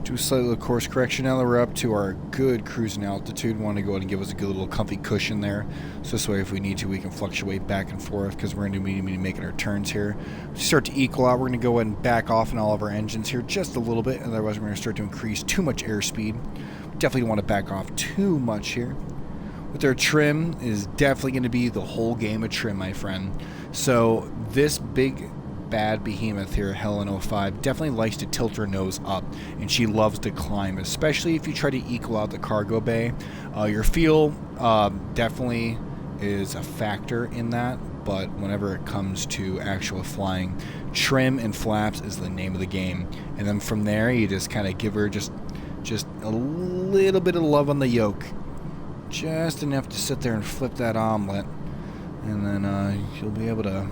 Do a slight little course correction. Now that we're up to our good cruising altitude, we want to go ahead and give us a good little comfy cushion there. So this way if we need to, we can fluctuate back and forth because we're going to be making our turns here. To start to equal out, we're going to go ahead and back off in all of our engines here just a little bit. Otherwise we're going to start to increase too much airspeed. We definitely don't want to back off too much here. With our trim is definitely going to be the whole game of trim, my friend. So this big bad behemoth here, Helen 05, definitely likes to tilt her nose up, and she loves to climb, especially if you try to equal out the cargo bay. Your feel definitely is a factor in that, but whenever it comes to actual flying, trim and flaps is the name of the game. And then from there, you just kind of give her just a little bit of love on the yoke, just enough to sit there and flip that omelet, and then you'll be able to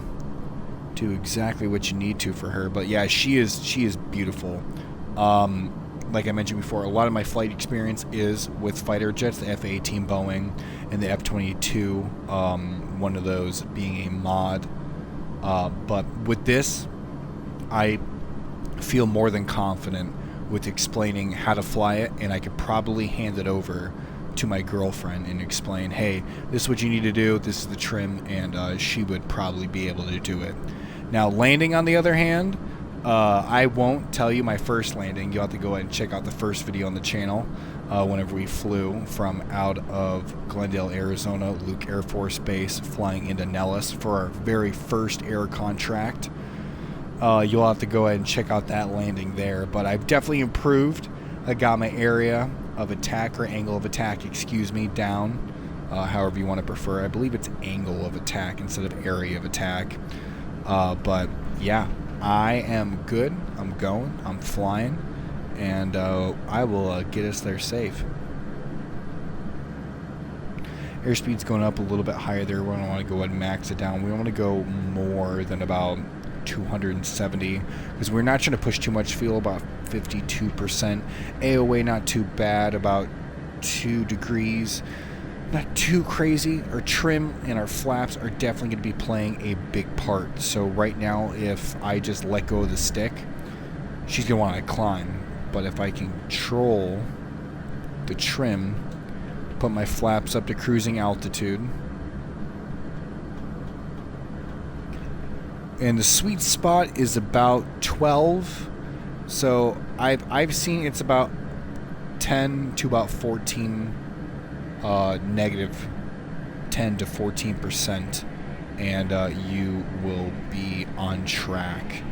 do exactly what you need to for her. But yeah, she is beautiful. Like I mentioned before, a lot of my flight experience is with fighter jets, the F-18 Boeing and the F-22, one of those being a mod. But with this, I feel more than confident with explaining how to fly it, and I could probably hand it over to my girlfriend and explain, hey, this is what you need to do, this is the trim, and she would probably be able to do it. Now, landing, on the other hand, I won't tell you my first landing. You'll have to go ahead and check out the first video on the channel whenever we flew from out of Glendale, Arizona, Luke Air Force Base, flying into Nellis for our very first air contract. You'll have to go ahead and check out that landing there. But I've definitely improved. I got my area of attack, or angle of attack, excuse me, down. However you want to prefer. I believe it's angle of attack instead of area of attack. But yeah, I am good. I'm going. I'm flying. And I will get us there safe. Airspeed's going up a little bit higher there. We don't want to go ahead and max it down. We don't want to go more than about 270 because we're not trying to push too much fuel, about 52%. AOA not too bad, about 2 degrees. Not too crazy. Our trim and our flaps are definitely going to be playing a big part. So right now, if I just let go of the stick, she's going to want to climb. But if I can control the trim, put my flaps up to cruising altitude, and the sweet spot is about 12. So I've seen it's about 10 to about 14. Negative 10 to 14%, and you will be on track.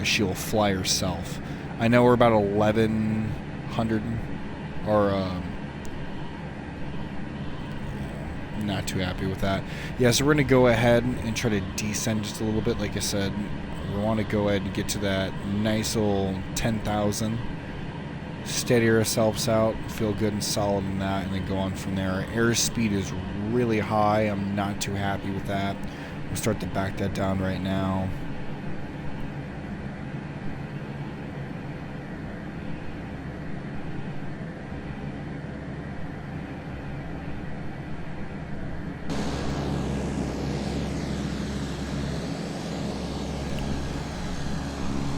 She'll fly herself. I know we're about 1100, or not too happy with that. Yeah, so we're going to go ahead and try to descend just a little bit. Like I said, we want to go ahead and get to that nice old 10,000. Steady ourselves out, feel good and solid in that, and then go on from there. Our airspeed is really high. I'm not too happy with that. We'll start to back that down right now.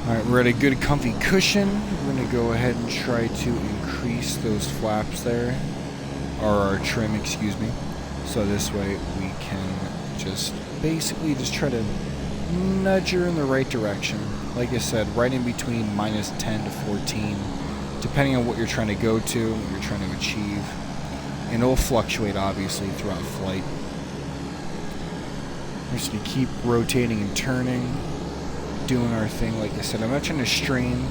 Alright, we're at a good comfy cushion. We're going to go ahead and try to increase those flaps there, or our trim, excuse me. So this way we can just basically just try to nudge her in the right direction. Like I said, right in between minus 10 to 14, depending on what you're trying to go to, what you're trying to achieve. And it'll fluctuate, obviously, throughout flight. We're just going to keep rotating and turning, doing our thing. Like I said, I'm not trying to strain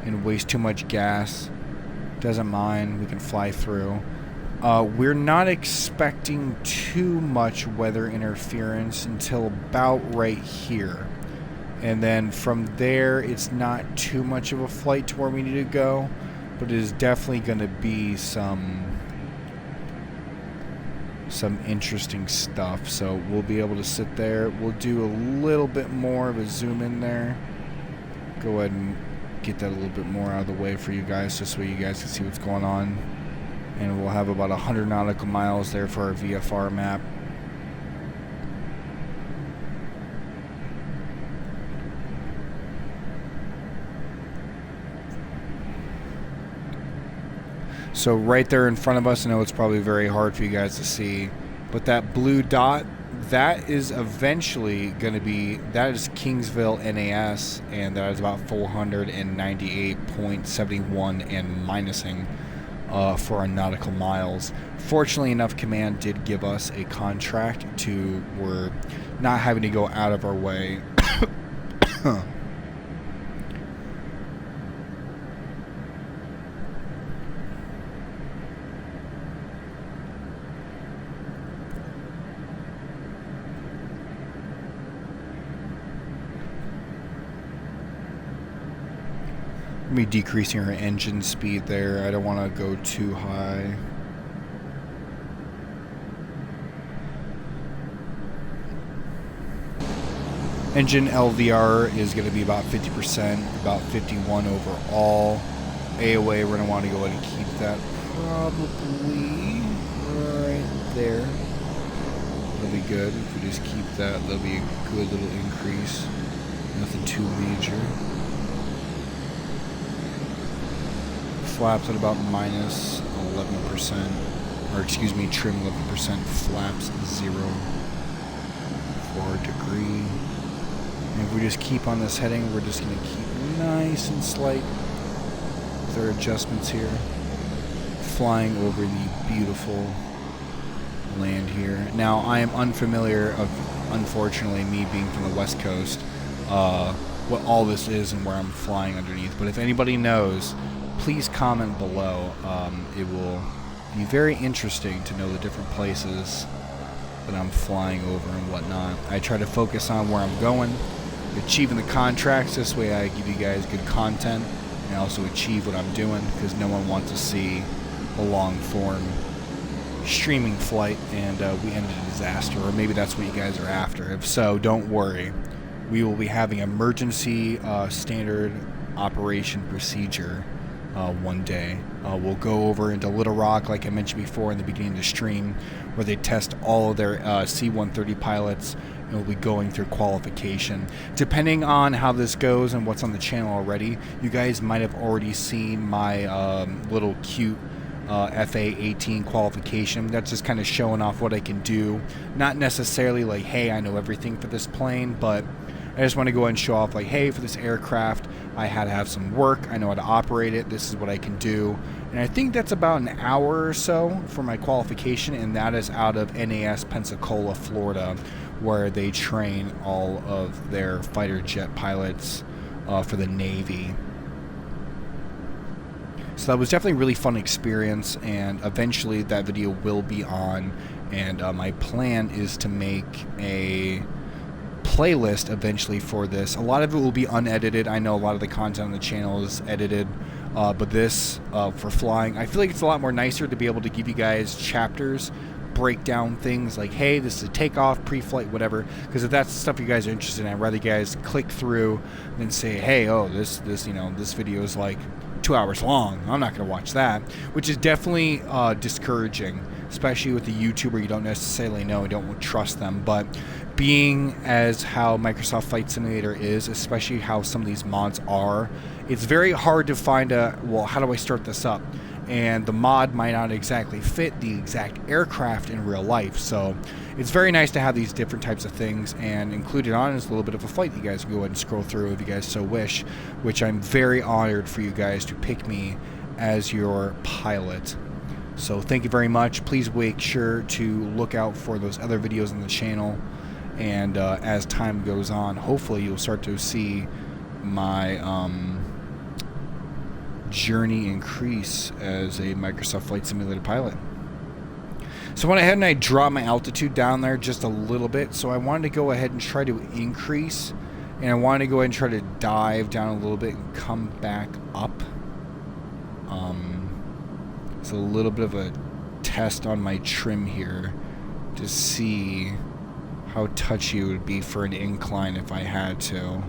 and waste too much gas. Doesn't mind, we can fly through. We're not expecting too much weather interference until about right here, and then from there it's not too much of a flight to where we need to go, but it is definitely going to be some interesting stuff. So we'll be able to sit there. We'll do a little bit more of a zoom in there. Go ahead and get that a little bit more out of the way for you guys, just so you guys can see what's going on. And we'll have about 100 nautical miles there for our VFR map. So right there in front of us, I know it's probably very hard for you guys to see, but that blue dot, that is eventually going to be, that is Kingsville NAS, and that is about 498.71 and minusing for our nautical miles. Fortunately enough, Command did give us a contract to, we're not having to go out of our way. Me decreasing our engine speed there. I don't want to go too high. Engine LVR is going to be about 50%, about 51 overall. AOA, we're going to want to go ahead and keep that probably right there. That'll be good. If we just keep that, that'll be a good little increase. Nothing too major. Flaps at about minus 11%, or excuse me, trim 11%, flaps 0 for degree. And if we just keep on this heading, we're just going to keep nice and slight with our adjustments here, flying over the beautiful land here. Now, I am unfamiliar of, unfortunately, me being from the West Coast, what all this is and where I'm flying underneath. But if anybody knows, please comment below. It will be very interesting to know the different places that I'm flying over and whatnot. I try to focus on where I'm going, achieving the contracts. This way I give you guys good content and also achieve what I'm doing, because no one wants to see a long form streaming flight and we end in a disaster, or maybe that's what you guys are after. If so, don't worry. We will be having emergency standard operation procedure one day. We'll go over into Little Rock, like I mentioned before in the beginning of the stream, where they test all of their C130 pilots, and we'll be going through qualification. Depending on how this goes and what's on the channel already, you guys might have already seen my little cute FA-18 qualification. That's just kind of showing off what I can do. Not necessarily like, hey, I know everything for this plane, but I just want to go ahead and show off like, hey, for this aircraft, I had to have some work. I know how to operate it. This is what I can do. And I think that's about an hour or so for my qualification, and that is out of NAS Pensacola, Florida, where they train all of their fighter jet pilots for the Navy. So that was definitely a really fun experience, and eventually that video will be on, and my plan is to make a playlist eventually for this. A lot of it will be unedited. I know a lot of the content on the channel is edited, but this for flying, I feel like it's a lot more nicer to be able to give you guys chapters, break down things like, hey, this is a takeoff, pre-flight, whatever, because if that's the stuff you guys are interested in, I'd rather you guys click through and say, hey, oh, this video is like 2 hours long. I'm not going to watch that, which is definitely discouraging, especially with the YouTuber you don't necessarily know and don't trust them. But being as how Microsoft Flight Simulator is, especially how some of these mods are, it's very hard to find well, how do I start this up? And the mod might not exactly fit the exact aircraft in real life. So it's very nice to have these different types of things, and included on is a little bit of a flight you guys can go ahead and scroll through if you guys so wish, which I'm very honored for you guys to pick me as your pilot. So thank you very much. Please make sure to look out for those other videos on the channel, and as time goes on, hopefully you'll start to see my journey increase as a Microsoft Flight Simulator pilot. So I went ahead and I dropped my altitude down there just a little bit, so I wanted to go ahead and try to increase, and I wanted to go ahead and try to dive down a little bit and come back up. It's a little bit of a test on my trim here to see how touchy it would be for an incline if I had to.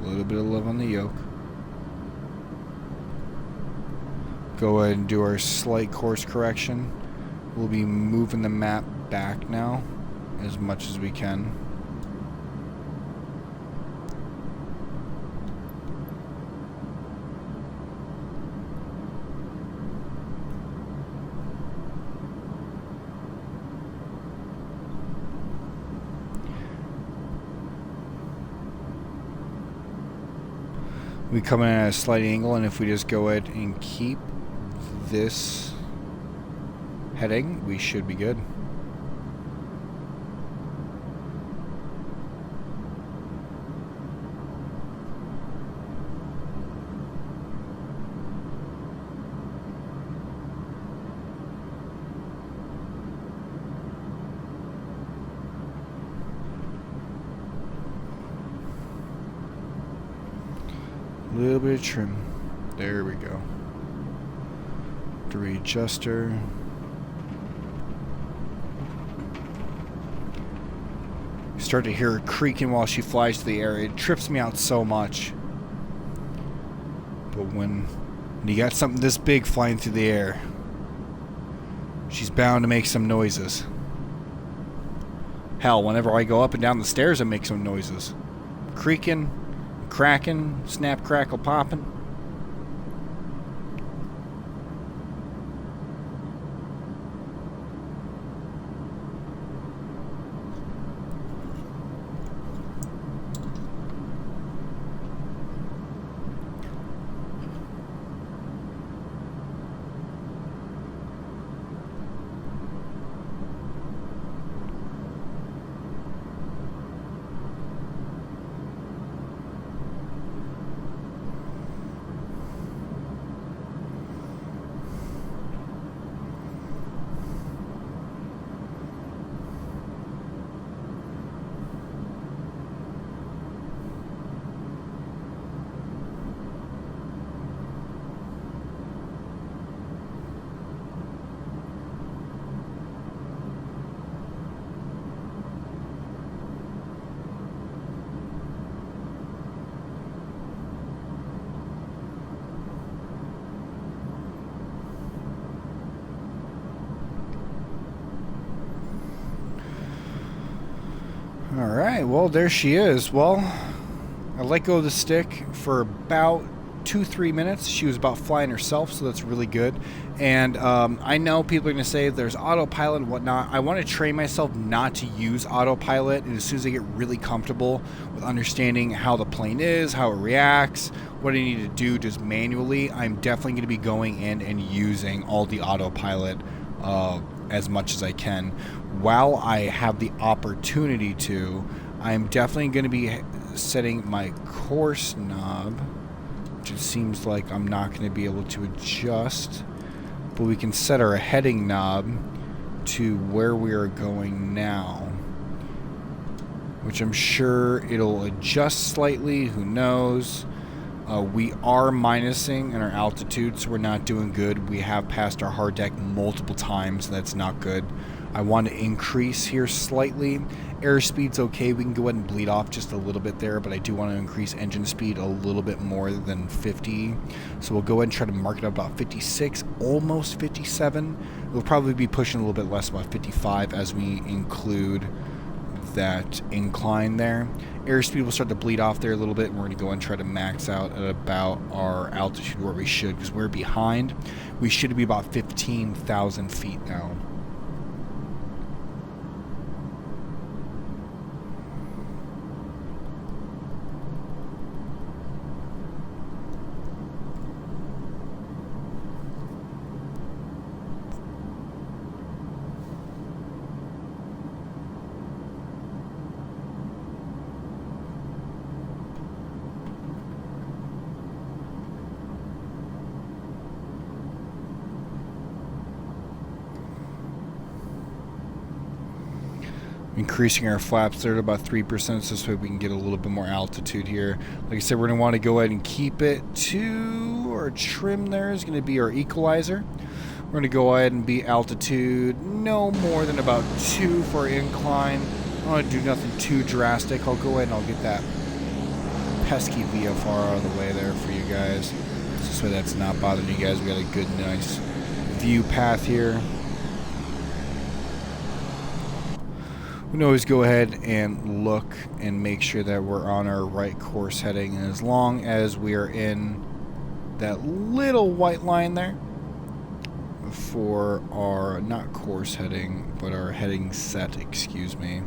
A little bit of love on the yoke. Go ahead and do our slight course correction. We'll be moving the map back now as much as we can. We come in at a slight angle, and if we just go ahead and keep this heading, we should be good. A little bit of trim. There we go. The readjuster. Start to hear her creaking while she flies through the air. It trips me out so much. But when you got something this big flying through the air, she's bound to make some noises. Hell, whenever I go up and down the stairs, I make some noises. Creaking, cracking, snap, crackle, popping. Alright, well, there she is. Well, I let go of the stick for about 2-3 minutes. She was about flying herself, so that's really good. And I know people are going to say there's autopilot and whatnot. I want to train myself not to use autopilot, and as soon as I get really comfortable with understanding how the plane is, how it reacts, what I need to do just manually, I'm definitely going to be going in and using all the autopilot as much as I can. While I have the opportunity to, I'm definitely going to be setting my course knob, which it seems like I'm not going to be able to adjust, but we can set our heading knob to where we are going now, which I'm sure it'll adjust slightly, who knows. We are minusing in our altitude, so we're not doing good. We have passed our hard deck multiple times, and that's not good. I want to increase here slightly. Airspeed's okay. We can go ahead and bleed off just a little bit there, but I do want to increase engine speed a little bit more than 50. So we'll go ahead and try to mark it up about 56, almost 57. We'll probably be pushing a little bit less, about 55, as we include that incline there. Airspeed will start to bleed off there a little bit, and we're going to go and try to max out at about our altitude where we should, because we're behind. We should be about 15,000 feet now. Increasing our flaps there to about 3%, so this way we can get a little bit more altitude here. Like I said, we're going to want to go ahead and keep it to our trim. There is going to be our equalizer. We're going to go ahead and be altitude no more than about 2 for our incline. I don't want to do nothing too drastic. I'll go ahead and I'll get that pesky VFR out of the way there for you guys, so this way that's not bothering you guys. We got a good, nice view path here. We can always go ahead and look and make sure that we're on our right course heading, and as long as we are in that little white line there for our, not course heading, but our heading set, excuse me,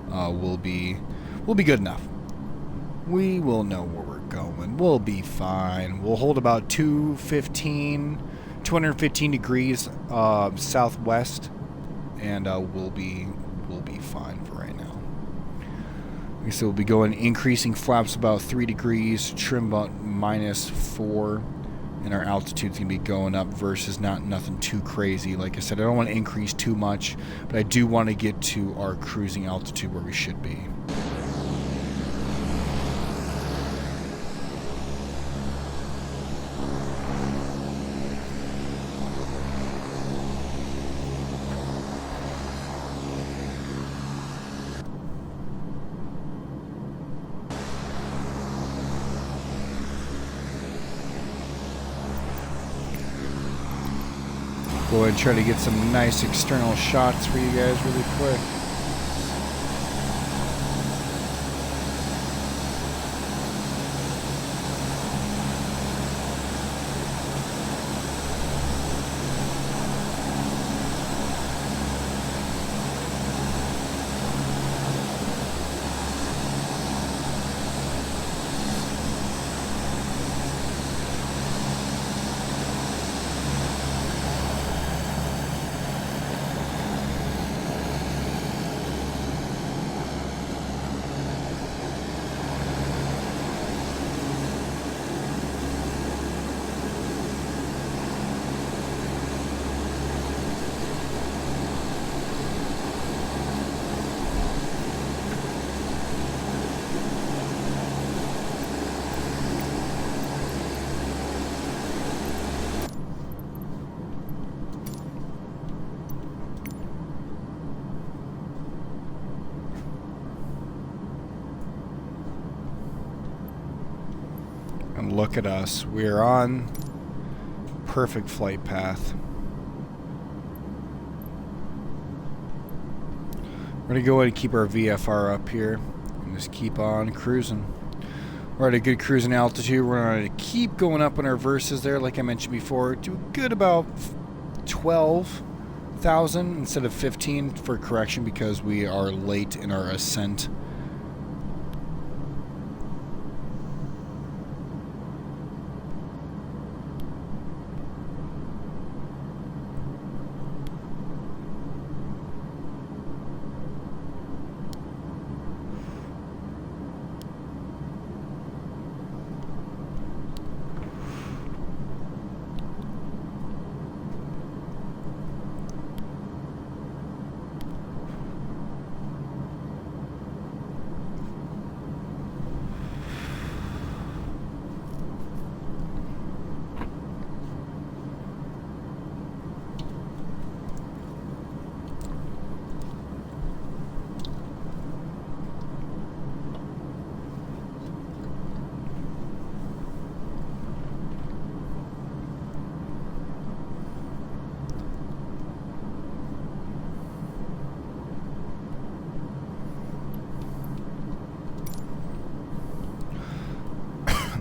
we'll be good enough. We will know where we're going. We'll be fine. We'll hold about 215 degrees southwest, and we'll be fine for right now. Like I said, we'll be going increasing flaps about 3 degrees, trim about -4, and our altitude's gonna be going up versus nothing too crazy. Like I said, I don't want to increase too much, but I do want to get to our cruising altitude where we should be. Go ahead and try to get some nice external shots for you guys really quick. And look at us. We are on perfect flight path. We're going to go ahead and keep our VFR up here. Just keep on cruising. We're at a good cruising altitude. We're going to keep going up on our verses there, like I mentioned before. Do good about 12,000 instead of 15 for correction because we are late in our ascent.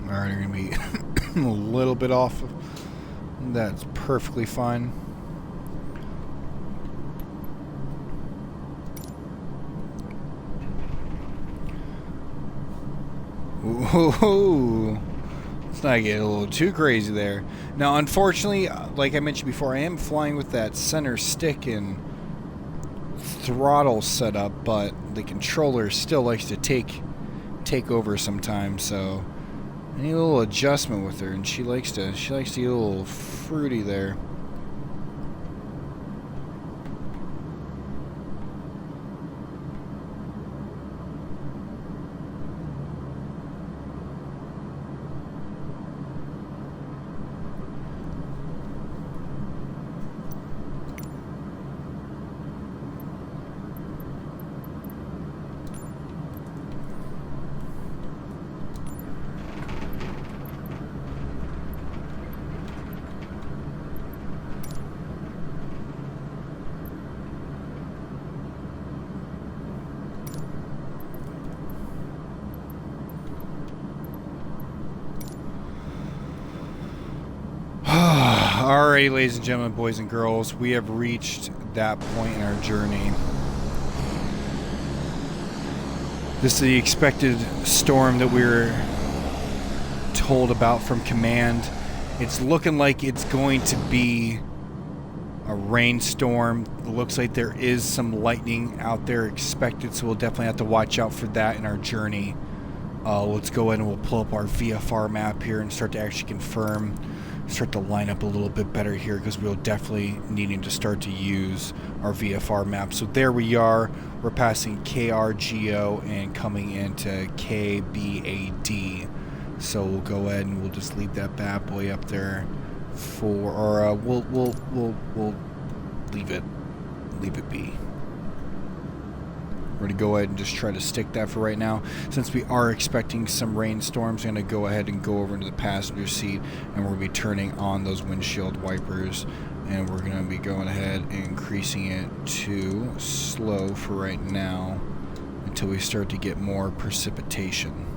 Alright, you're going to be a little bit off. That's perfectly fine. Ooh, let's not get a little too crazy there. Now, unfortunately, like I mentioned before, I am flying with that center stick and throttle setup, but the controller still likes to take over sometimes, so I need a little adjustment with her, and she likes to get a little fruity there. Alrighty, ladies and gentlemen, boys and girls, we have reached that point in our journey. This is the expected storm that we were told about from command. It's looking like it's going to be a rainstorm. It looks like there is some lightning out there expected, so we'll definitely have to watch out for that in our journey. Let's go ahead and we'll pull up our VFR map here and start to actually confirm. Start to line up a little bit better here because we'll definitely needing to start to use our VFR map. So there we are. We're passing KRGO and coming into KBAD. So we'll go ahead and we'll just leave that bad boy up there for, or we'll leave it be. We're going to go ahead and just try to stick that for right now. Since we are expecting some rainstorms, I'm going to go ahead and go over into the passenger seat, and we'll be turning on those windshield wipers, and we're going to be going ahead and increasing it to slow for right now until we start to get more precipitation.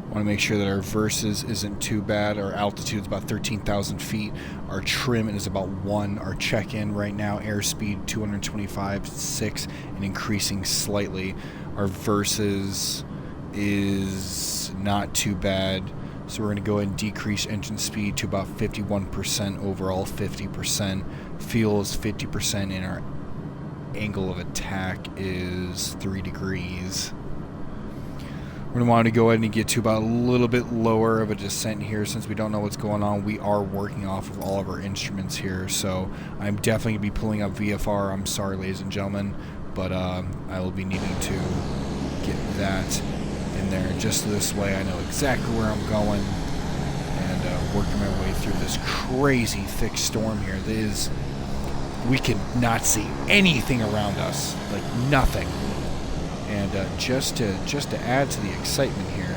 Want to make sure that our versus isn't too bad. Our altitude is about 13,000 feet. Our trim is about 1. Our check-in right now, airspeed 225.6 and increasing slightly. Our versus is not too bad. So we're going to go ahead and decrease engine speed to about 51%, overall 50%. Fuel is 50%, and our angle of attack is 3 degrees. We're going to want to go ahead and get to about a little bit lower of a descent here since we don't know what's going on. We are working off of all of our instruments here, so I'm definitely going to be pulling up VFR. I'm sorry, ladies and gentlemen, but I will be needing to get that in there just this way. I know exactly where I'm going and working my way through this crazy thick storm here. That is, we can not see anything around us, like nothing. And just to add to the excitement here,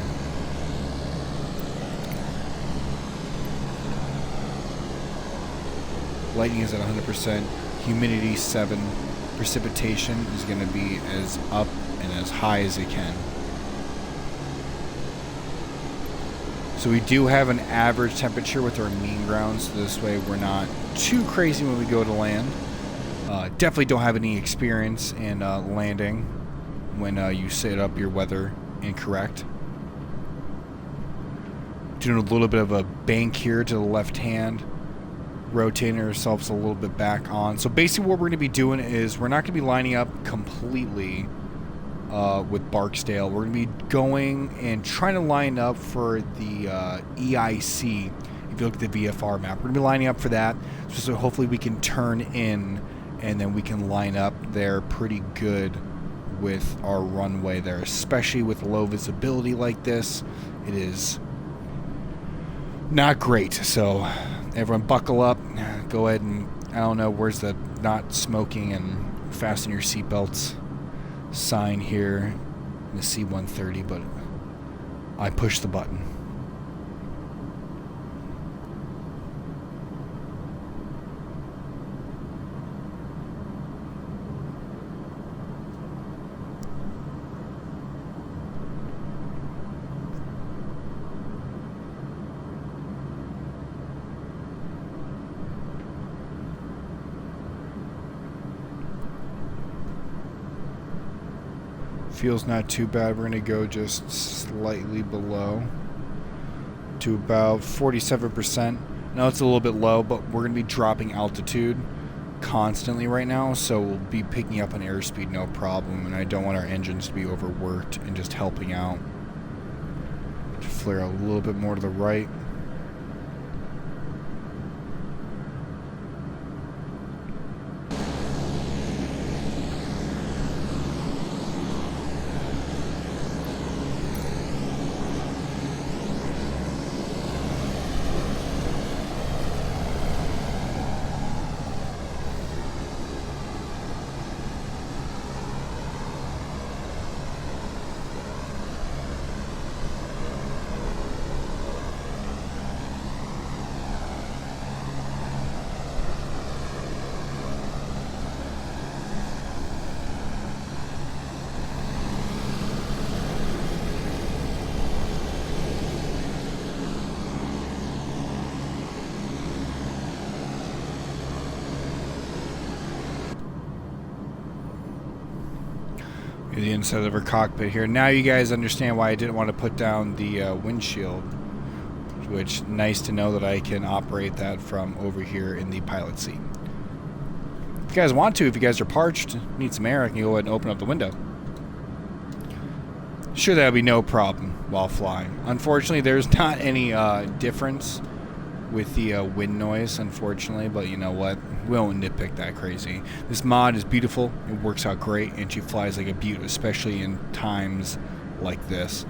Lightning is at 100%. Humidity 7. Precipitation is going to be as up and as high as it can. So we do have an average temperature with our mean ground, so this way we're not too crazy when we go to land. Definitely don't have any experience in landing when you set up your weather incorrect. Doing a little bit of a bank here to the left hand, rotating ourselves a little bit back on. So basically what we're going to be doing is we're not going to be lining up completely with Barksdale. We're going to be going and trying to line up for the EIC. If you look at the VFR map, we're going to be lining up for that. So hopefully we can turn in and then we can line up there pretty good with our runway there, especially with low visibility like this. It is not great. So everyone buckle up, go ahead and, I don't know, where's the not smoking and fasten your seatbelts sign here in the C130, but I pushed the button. Feels not too bad. We're going to go just slightly below to about 47%. Now it's a little bit low, but we're going to be dropping altitude constantly right now, so we'll be picking up on airspeed no problem, and I don't want our engines to be overworked and just helping out. To flare a little bit more to the right. The inside of our cockpit here. Now you guys understand why I didn't want to put down the windshield, which nice to know that I can operate that from over here in the pilot seat. If you guys want to, if you guys are parched, need some air, I can go ahead and open up the window. Sure, that would be no problem while flying. Unfortunately, there's not any difference with the wind noise, unfortunately, but you know what? We won't nitpick that crazy. This mod is beautiful. It works out great, and she flies like a beaut, especially in times like this.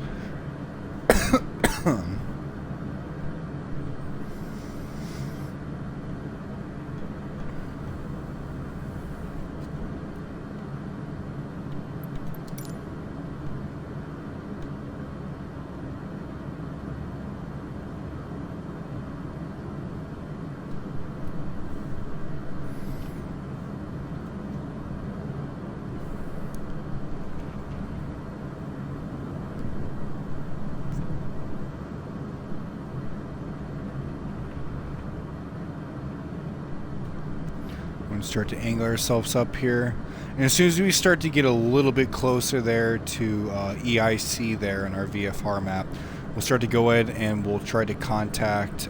Start to angle ourselves up here, and as soon as we start to get a little bit closer there to EIC there in our VFR map, we'll start to go ahead and we'll try to contact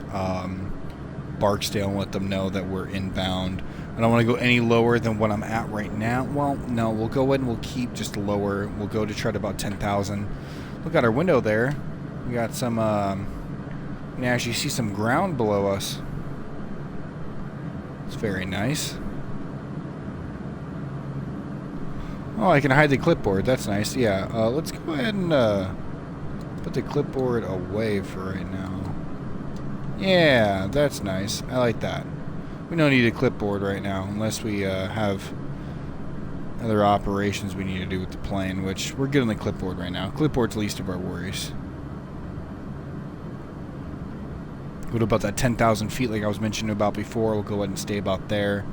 Barksdale and let them know that we're inbound. I don't want to go any lower than what I'm at right now. Well, no, we'll go ahead and we'll keep just lower. We'll go to try to about 10,000. Look at our window there. We got some you can actually see some ground below us. It's very nice. Oh, I can hide the clipboard. That's nice. Yeah, let's go ahead and put the clipboard away for right now. Yeah, that's nice. I like that. We don't need a clipboard right now unless we have other operations we need to do with the plane, which we're good on the clipboard right now. Clipboard's least of our worries. Go Go to about that 10,000 feet like I was mentioning about before. We'll go ahead and stay about there.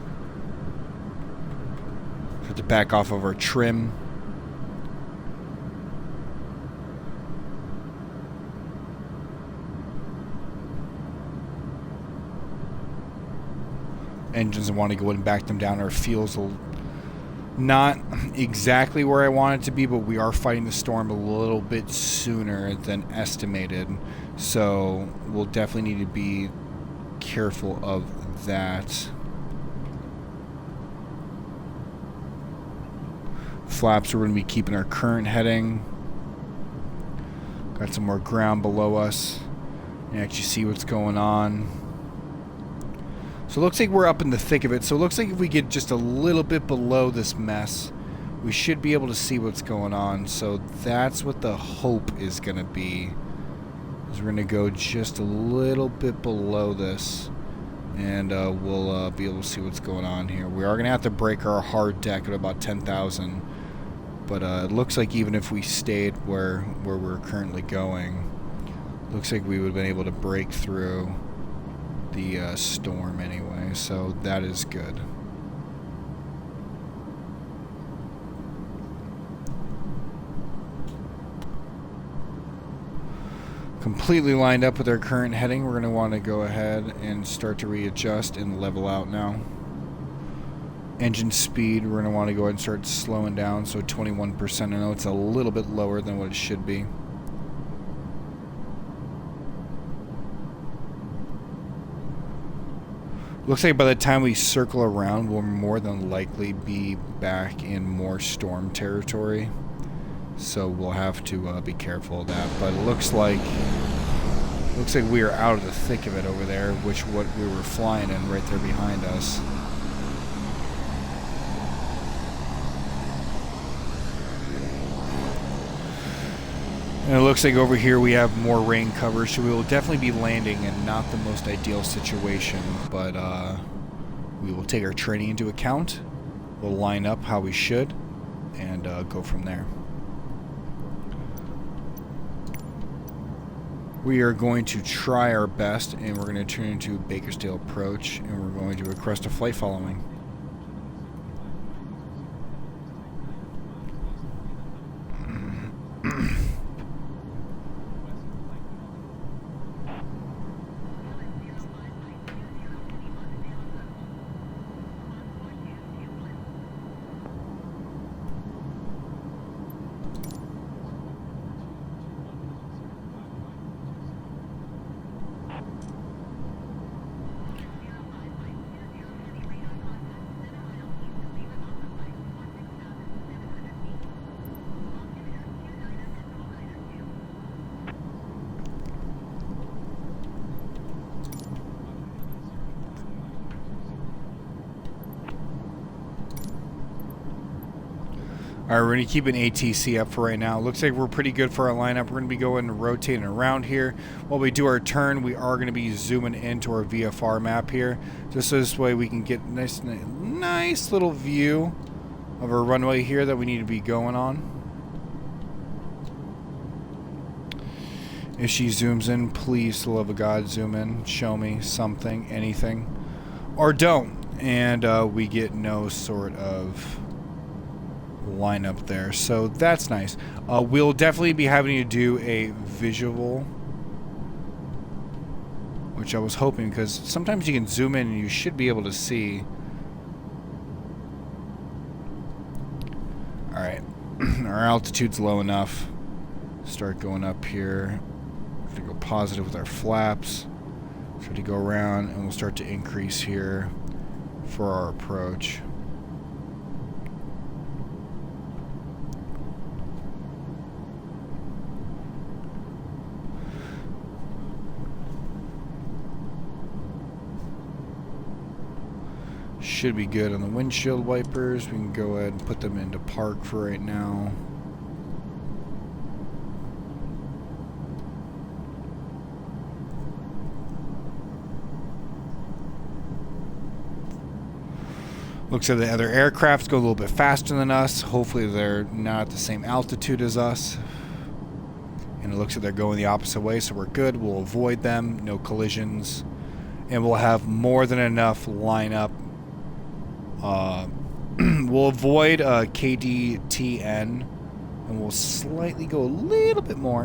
Have to back off of our trim. Engines, I want to go ahead and back them down. Our fuel's not exactly where I want it to be, but we are fighting the storm a little bit sooner than estimated. So we'll definitely need to be careful of that. Flaps, we're going to be keeping our current heading. Got some more ground below us. You can actually see what's going on. So it looks like we're up in the thick of it. So it looks like if we get just a little bit below this mess, we should be able to see what's going on. So that's what the hope is going to be. Is we're going to go just a little bit below this, and we'll be able to see what's going on here. We are going to have to break our hard deck at about 10,000. But it looks like even if we stayed where we're currently going, looks like we would have been able to break through the storm anyway, so that is good. Completely lined up with our current heading. We're going to want to go ahead and start to readjust and level out now. Engine speed, we're going to want to go ahead and start slowing down, so 21%. I know it's a little bit lower than what it should be. Looks like by the time we circle around, we'll more than likely be back in more storm territory. So we'll have to be careful of that. But it looks like we are out of the thick of it over there, which what we were flying in right there behind us. And it looks like over here we have more rain cover, so we will definitely be landing in not the most ideal situation, but we will take our training into account. We'll line up how we should and go from there. We are going to try our best, and we're going to turn into Barksdale approach, and we're going to request a flight following. Alright, we're going to keep an ATC up for right now. Looks like we're pretty good for our lineup. We're going to be going and rotating around here. While we do our turn, we are going to be zooming into our VFR map here. Just so this way we can get a nice little view of our runway here that we need to be going on. If she zooms in, please, for the love of God, zoom in. Show me something, anything. Or don't. And we get no sort of line up there, so that's nice. We'll definitely be having to do a visual, which I was hoping, because sometimes you can zoom in and you should be able to see. Alright, our altitude's low enough. Start going up here. We have to go positive with our flaps. Start to go around, and we'll start to increase here for our approach. Should be good on the windshield wipers. We can go ahead and put them into park for right now. Looks like the other aircrafts go a little bit faster than us. Hopefully they're not at the same altitude as us. And And it looks like they're going the opposite way, so we're good. We'll avoid them, no collisions. And we'll have more than enough lineup. We'll avoid KDTN, and we'll slightly go a little bit more,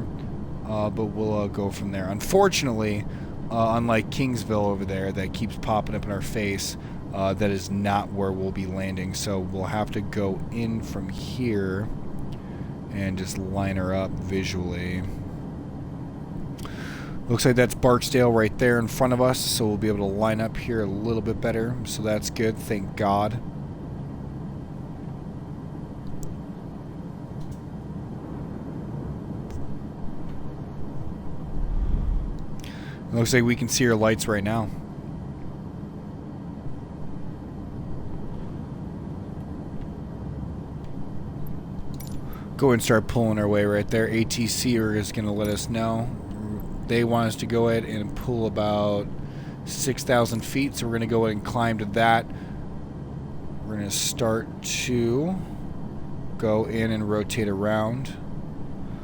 but we'll go from there. Unfortunately, unlike Kingsville over there that keeps popping up in our face, that is not where we'll be landing. So we'll have to go in from here and just line her up visually. Looks like that's Barksdale right there in front of us, so we'll be able to line up here a little bit better. So that's good, thank God. Looks like we can see our lights right now. Go and start pulling our way right there. ATC is going to let us know. They want us to go ahead and pull about 6,000 feet, so we're going to go ahead and climb to that. We're going to start to go in and rotate around.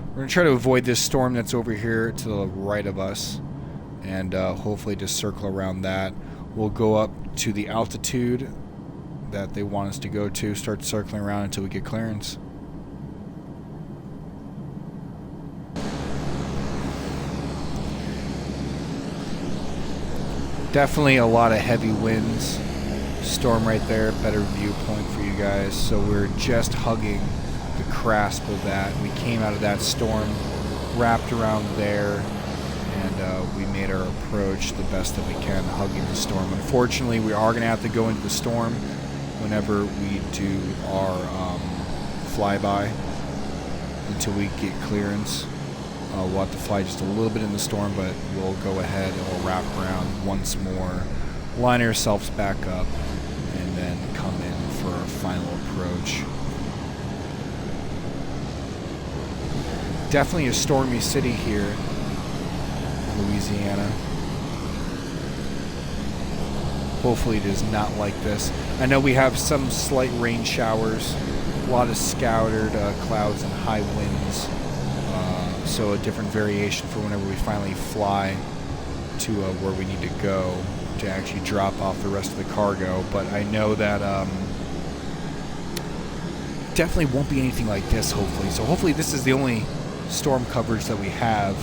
We're going to try to avoid this storm that's over here to the right of us, and hopefully just circle around that. We'll go up to the altitude that they want us to go to, start circling around until we get clearance. Definitely a lot of heavy winds. Storm right there, better viewpoint for you guys. So we're just hugging the crest of that. We came out of that storm, wrapped around there, and we made our approach the best that we can, hugging the storm. Unfortunately, we are going to have to go into the storm whenever we do our flyby until we get clearance. We'll have to fly just a little bit in the storm, but we'll go ahead and we'll wrap around once more, line ourselves back up, and then come in for our final approach. Definitely a stormy city here in Louisiana. Hopefully it is not like this. I know we have some slight rain showers, a lot of scattered clouds and high winds. So a different variation for whenever we finally fly to where we need to go to actually drop off the rest of the cargo. But I know that definitely won't be anything like this, hopefully. So hopefully this is the only storm coverage that we have.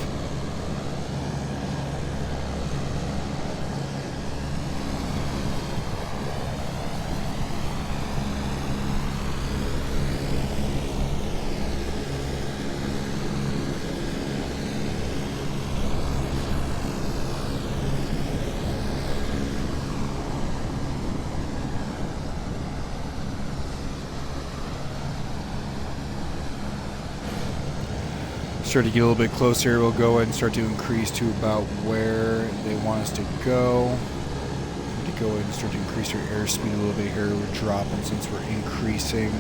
Start to get a little bit closer, we'll go ahead and start to increase to about where they want us to go. We need to go ahead and start to increase our airspeed a little bit here. We're dropping since we're increasing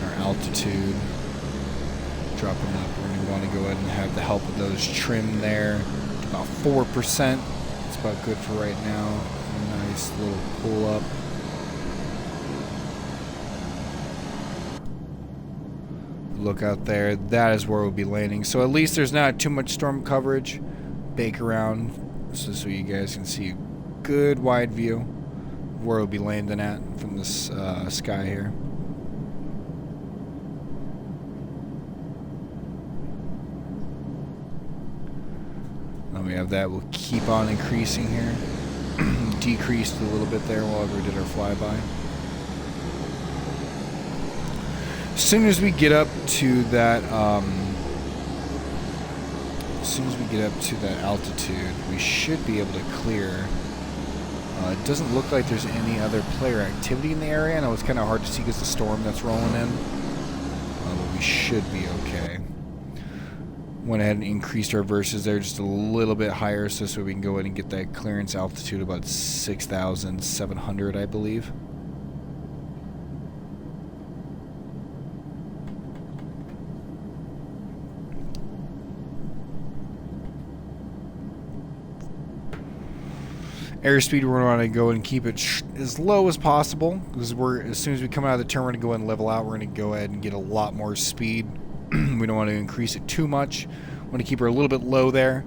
our altitude. Dropping up, we're going to want to go ahead and have the help of those trim there. About 4%. It's about good for right now. A nice little pull up. Look out there, that is where we'll be landing. So at least there's not too much storm coverage. Bake around so you guys can see a good wide view of where we'll be landing at from this sky here. Then we have that, we'll keep on increasing here. Decreased a little bit there while we did our flyby. As soon as we get up to that, altitude, we should be able to clear. It doesn't look like there's any other player activity in the area. I know it's kind of hard to see because the storm that's rolling in, but we should be okay. Went ahead and increased our verses there just a little bit higher, so we can go ahead and get that clearance altitude about 6,700, I believe. Airspeed, we're going to go and keep it as low as possible because as soon as we come out of the turn, we're going to go ahead and level out. We're going to go ahead and get a lot more speed. We don't want to increase it too much. I'm going to keep her a little bit low there.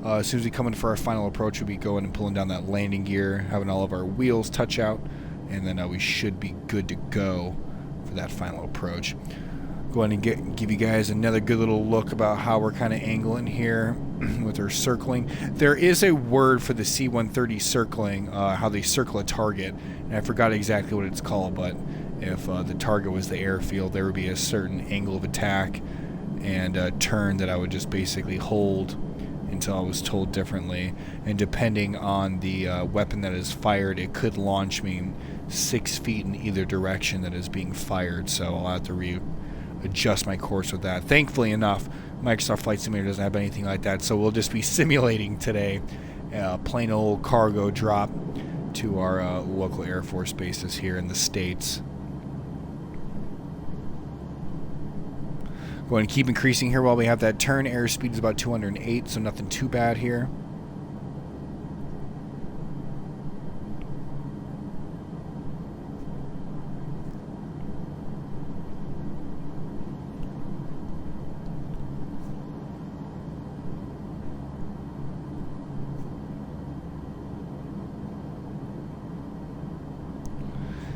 As soon as we come in for our final approach, we'll be going and pulling down that landing gear, having all of our wheels touch out, and then we should be good to go for that final approach. Go ahead and give you guys another good little look about how we're kind of angling here with our circling. There is a word for the C130 circling, how they circle a target, and I forgot exactly what it's called, but if the target was the airfield, there would be a certain angle of attack and a turn that I would just basically hold until I was told differently, and depending on the weapon that is fired, it could launch me 6 feet in either direction that is being fired, so I'll have to readjust my course with that. Thankfully enough, Microsoft Flight Simulator doesn't have anything like that, so we'll just be simulating today plain old cargo drop to our local Air Force bases here in the States. Go ahead and keep increasing here while we have that turn. Airspeed is about 208, so nothing too bad here.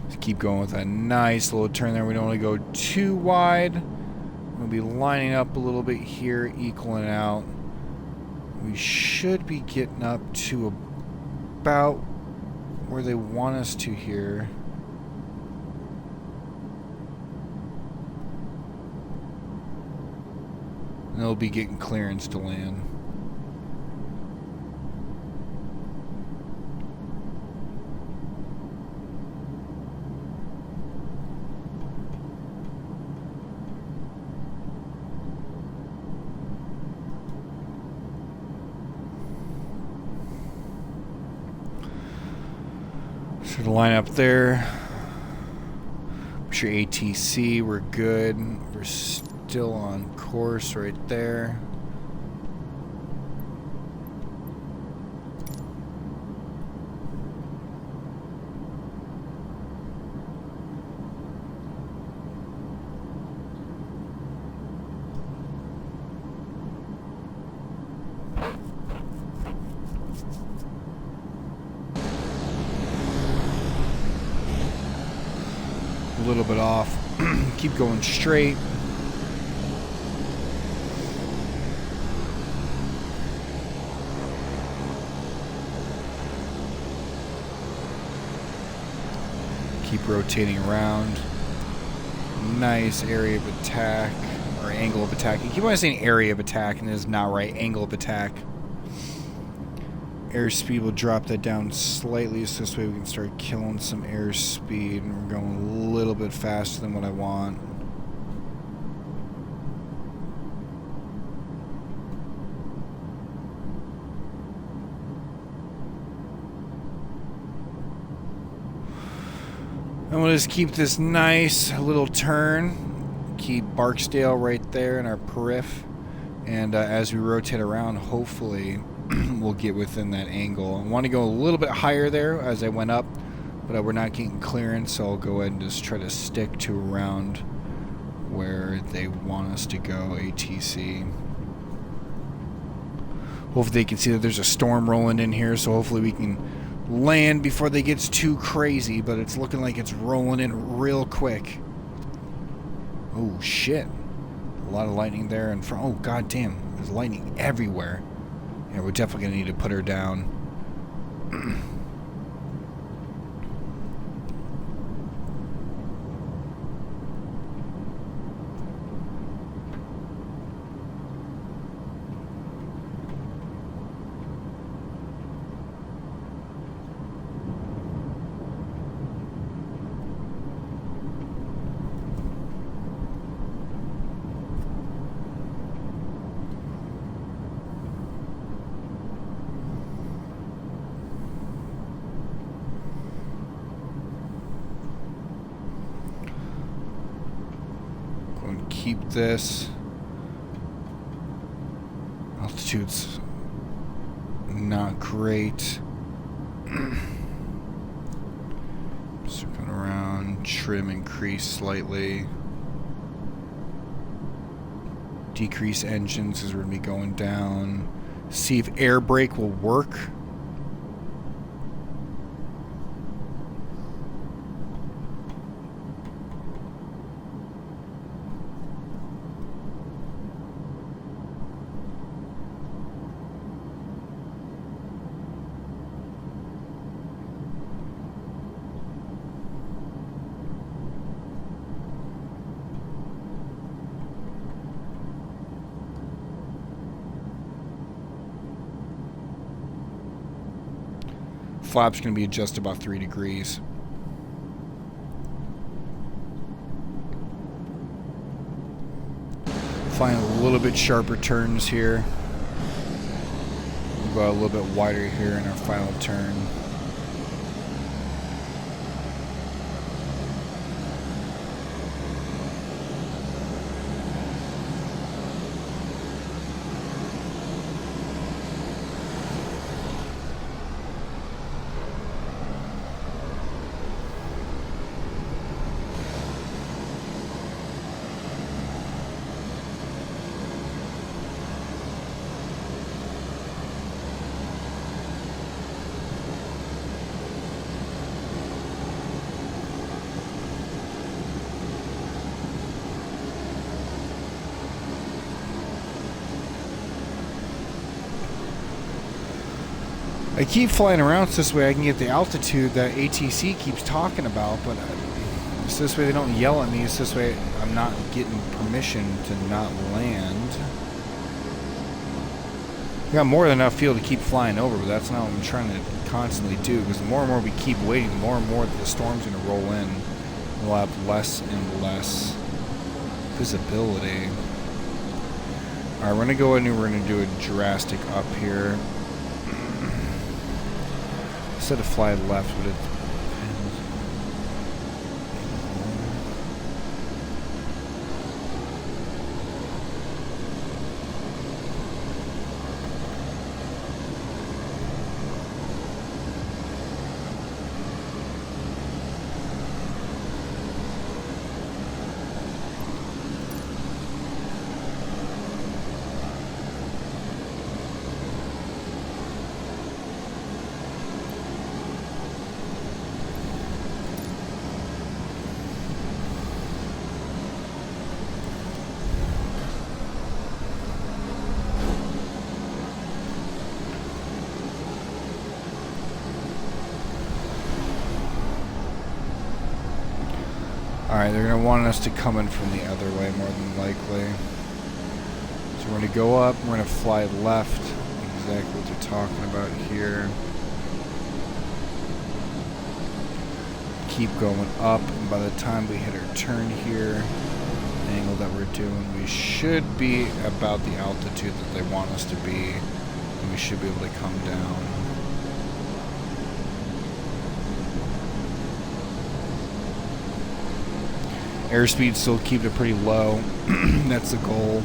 Just keep going with a nice little turn there. We don't want to go too wide. We'll be lining up a little bit here, equaling out. We should be getting up to about where they want us to here. And they'll be getting clearance to land. Should line up there. Make sure ATC, we're good. We're still on course right there. A little bit off. Keep going straight. Keep rotating around. Nice area of attack, or angle of attack. You keep on saying area of attack, and it is not right. Angle of attack. Airspeed will drop that down slightly, so this way we can start killing some airspeed, and we're going a little bit faster than what I want. And we'll just keep this nice little turn. Keep Barksdale right there in our periph. And as we rotate around, hopefully we'll get within that angle. I want to go a little bit higher there as I went up, but we're not getting clearance, so I'll go ahead and just try to stick to around where they want us to go, ATC. Hopefully they can see that there's a storm rolling in here, so hopefully we can land before they gets too crazy, but it's looking like it's rolling in real quick. Oh shit. A lot of lightning there in front. Oh god damn, there's lightning everywhere. Yeah, we're definitely gonna need to put her down. Keep this. Altitude's not great. Circling around, trim increase slightly. Decrease engines because we're going to be going down. See if air brake will work. Flap's going to be adjusted about 3 degrees. Flying a little bit sharper turns here. We'll go a little bit wider here in our final turn. I keep flying around so this way I can get the altitude that ATC keeps talking about, but it's this way they don't yell at me. It's this way I'm not getting permission to not land. We got more than enough fuel to keep flying over, but that's not what I'm trying to constantly do, because the more and more we keep waiting, the more and more the storm's going to roll in. We'll have less and less visibility. Alright, we're going to go in and we're going to do a drastic up here. Instead of fly left, but it depends. Alright, they're going to want us to come in from the other way more than likely. So we're going to go up, we're going to fly left, exactly what they're talking about here. Keep going up, and by the time we hit our turn here, the angle that we're doing, we should be about the altitude that they want us to be, and we should be able to come down. Airspeed still keep it pretty low. That's the goal.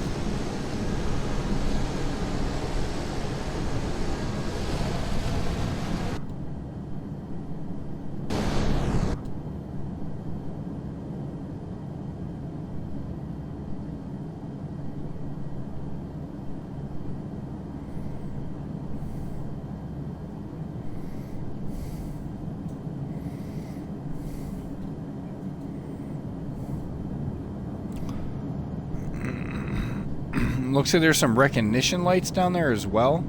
Looks like there's some recognition lights down there as well.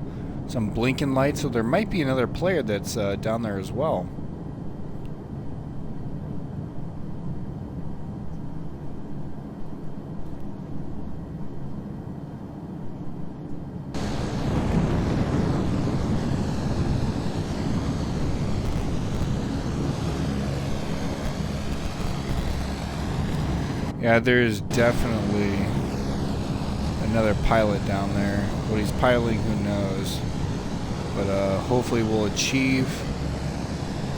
Some blinking lights, so there might be another player that's down there as well. Yeah, there's definitely another pilot down there. What he's piloting, who knows? But hopefully we'll achieve.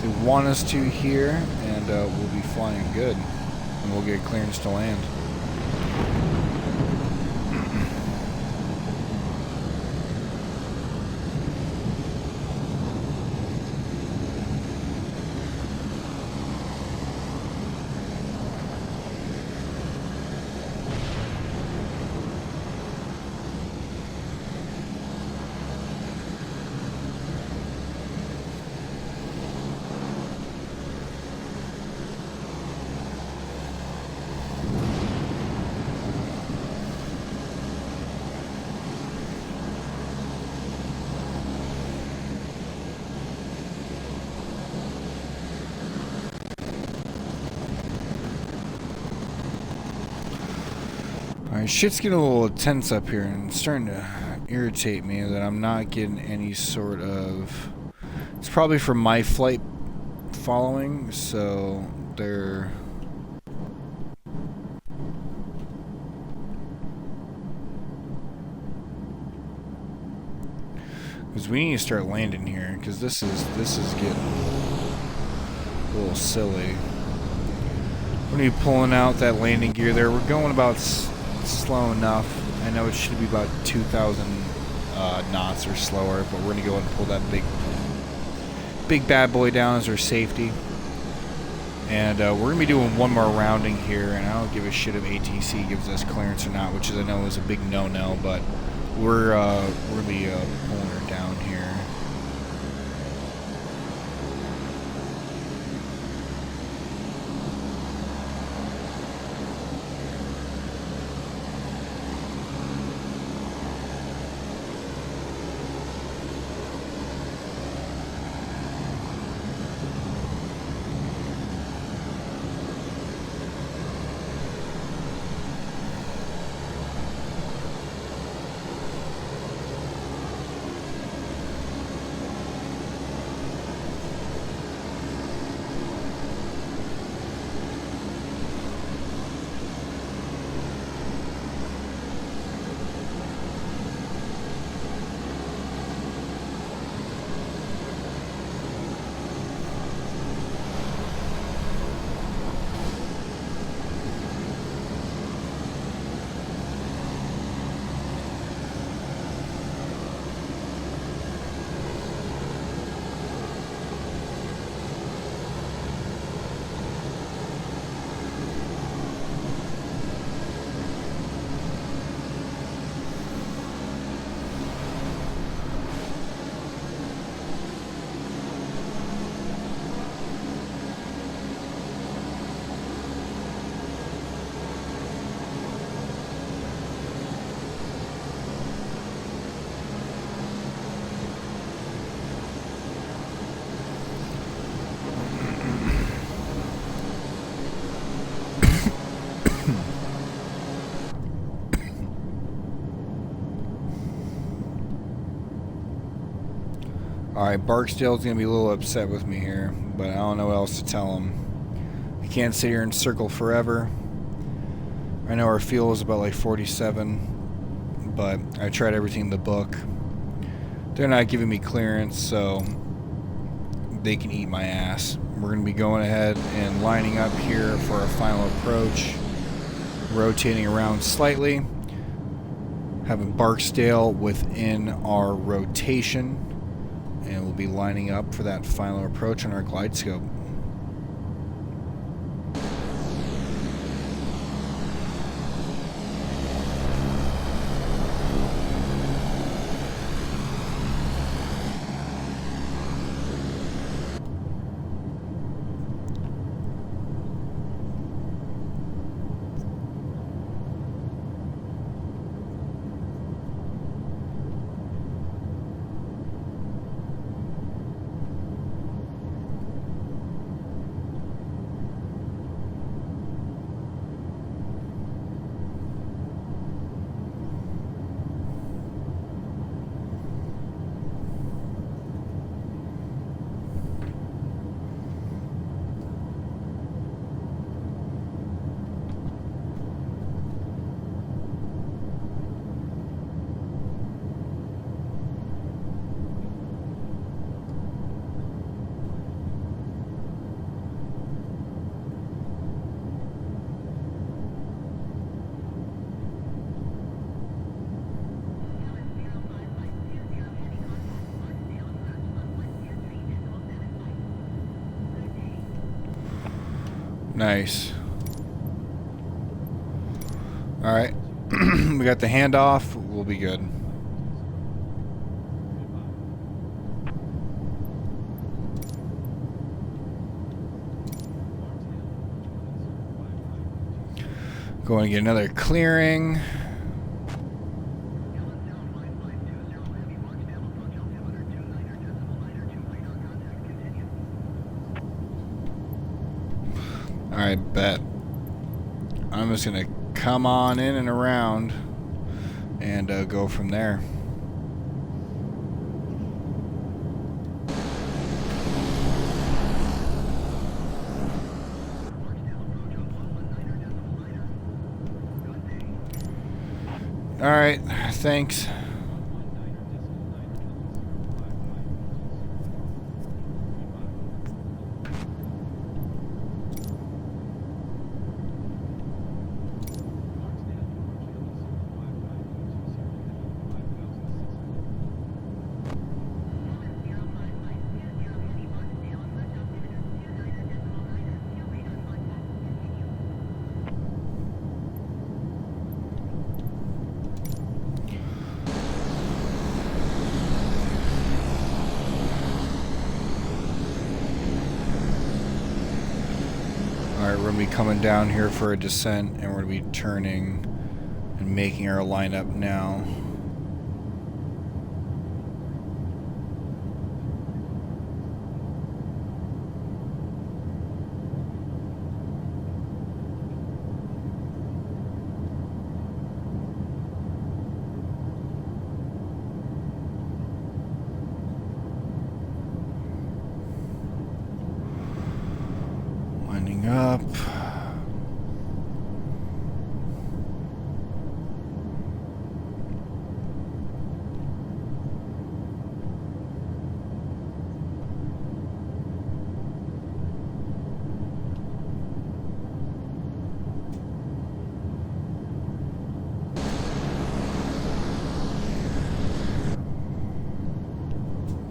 They want us to here, and we'll be flying good, and we'll get clearance to land. Shit's getting a little tense up here, and it's starting to irritate me that I'm not getting any sort of... It's probably from my flight following, so they're... Because we need to start landing here, because this is getting a little silly. We're going to be pulling out that landing gear there. We're going about slow enough. I know it should be about 2,000 knots or slower, but we're going to go and pull that big bad boy down as our safety. And we're going to be doing one more rounding here, and I don't give a shit if ATC gives us clearance or not, which is, I know, is a big no-no, but we're really pulling her down here. Alright, Barksdale's going to be a little upset with me here, but I don't know what else to tell him. I can't sit here and circle forever. I know our fuel is about like 47, but I tried everything in the book. They're not giving me clearance, so they can eat my ass. We're going to be going ahead and lining up here for our final approach, rotating around slightly, having Barksdale within our rotation. And we'll be lining up for that final approach on our glide scope. Nice. Alright. We got the handoff. We'll be good. Going to get another clearing. Alright, bet. I'm just going to come on in and around and go from there. Alright, thanks. Alright, we're going to be coming down here for a descent, and we're going to be turning and making our lineup now. Up.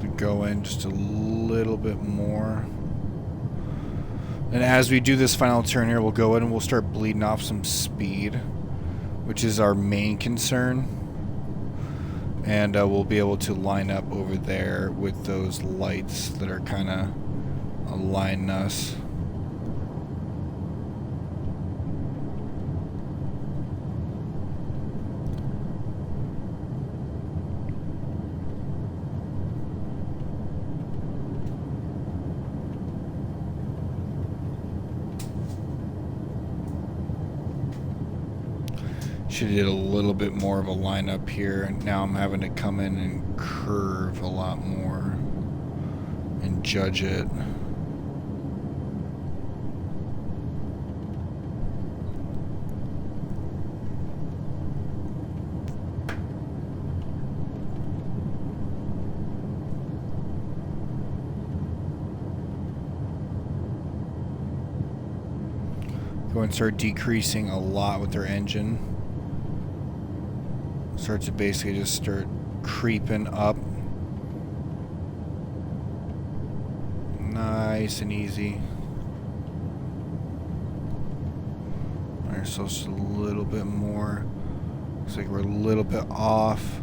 We go in just a little bit more. And as we do this final turn here, we'll go in and we'll start bleeding off some speed, which is our main concern. And we'll be able to line up over there with those lights that are kind of aligning us. Should have did a little bit more of a lineup here, and now I'm having to come in and curve a lot more and judge it. Go and start decreasing a lot with their engine. Start to basically just start creeping up. Nice and easy. Alright, so just a little bit more. Looks like we're a little bit off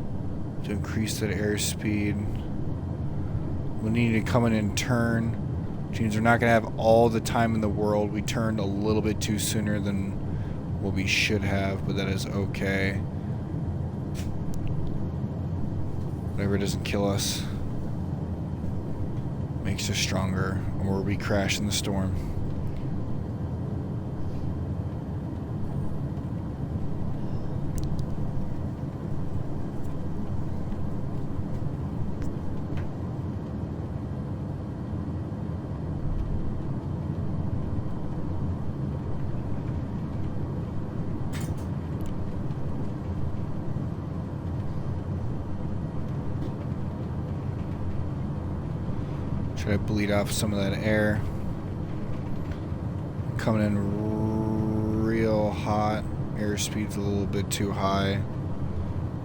to increase that airspeed. We need to come in and turn, which means we're not going to have all the time in the world. We turned a little bit too sooner than what we should have, but that is okay. Whatever doesn't kill us makes us stronger, or we crash in the storm. Try to bleed off some of that air. Coming in real hot. Airspeed's a little bit too high.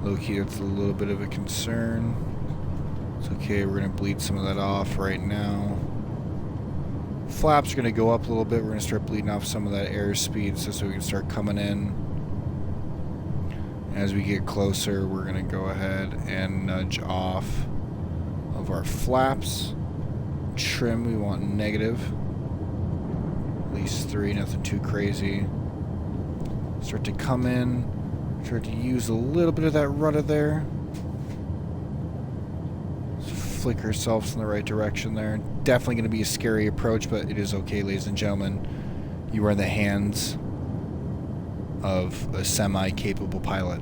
Low key, that's a little bit of a concern. It's okay, we're going to bleed some of that off right now. Flaps are going to go up a little bit. We're going to start bleeding off some of that airspeed so we can start coming in. As we get closer, we're going to go ahead and nudge off of our flaps. Trim, we want negative. At least 3, nothing too crazy. Start to come in. Start to use a little bit of that rudder there. Flick ourselves in the right direction there. Definitely going to be a scary approach, but it is okay, ladies and gentlemen. You are in the hands of a semi-capable pilot.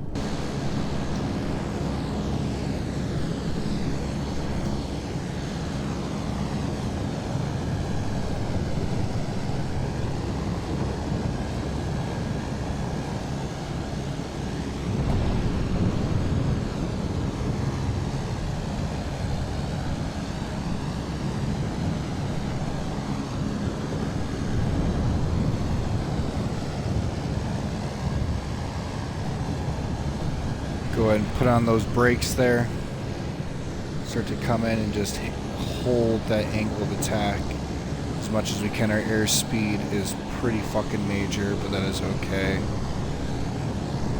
Go ahead and put on those brakes there. Start to come in and just hold that angle of attack as much as we can. Our airspeed is pretty fucking major, but that is okay.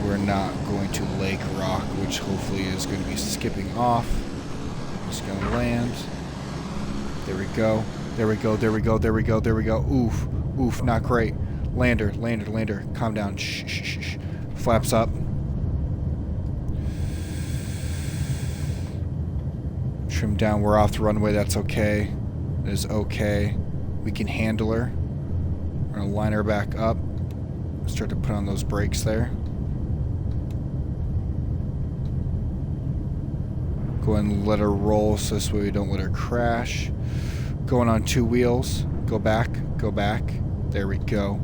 We're not going to Lake Rock, which hopefully is going to be skipping off. Just going to land. There we go. There we go. There we go. There we go. There we go. Oof. Oof. Not great. Lander. Lander. Lander. Calm down. Shh. Shh. Shh. Shh. Flaps up. Trim down. We're off the runway. That's okay. That is okay. We can handle her. We're going to line her back up. Start to put on those brakes there. Go ahead and let her roll so this way we don't let her crash. Going on 2 wheels. Go back. Go back. There we go.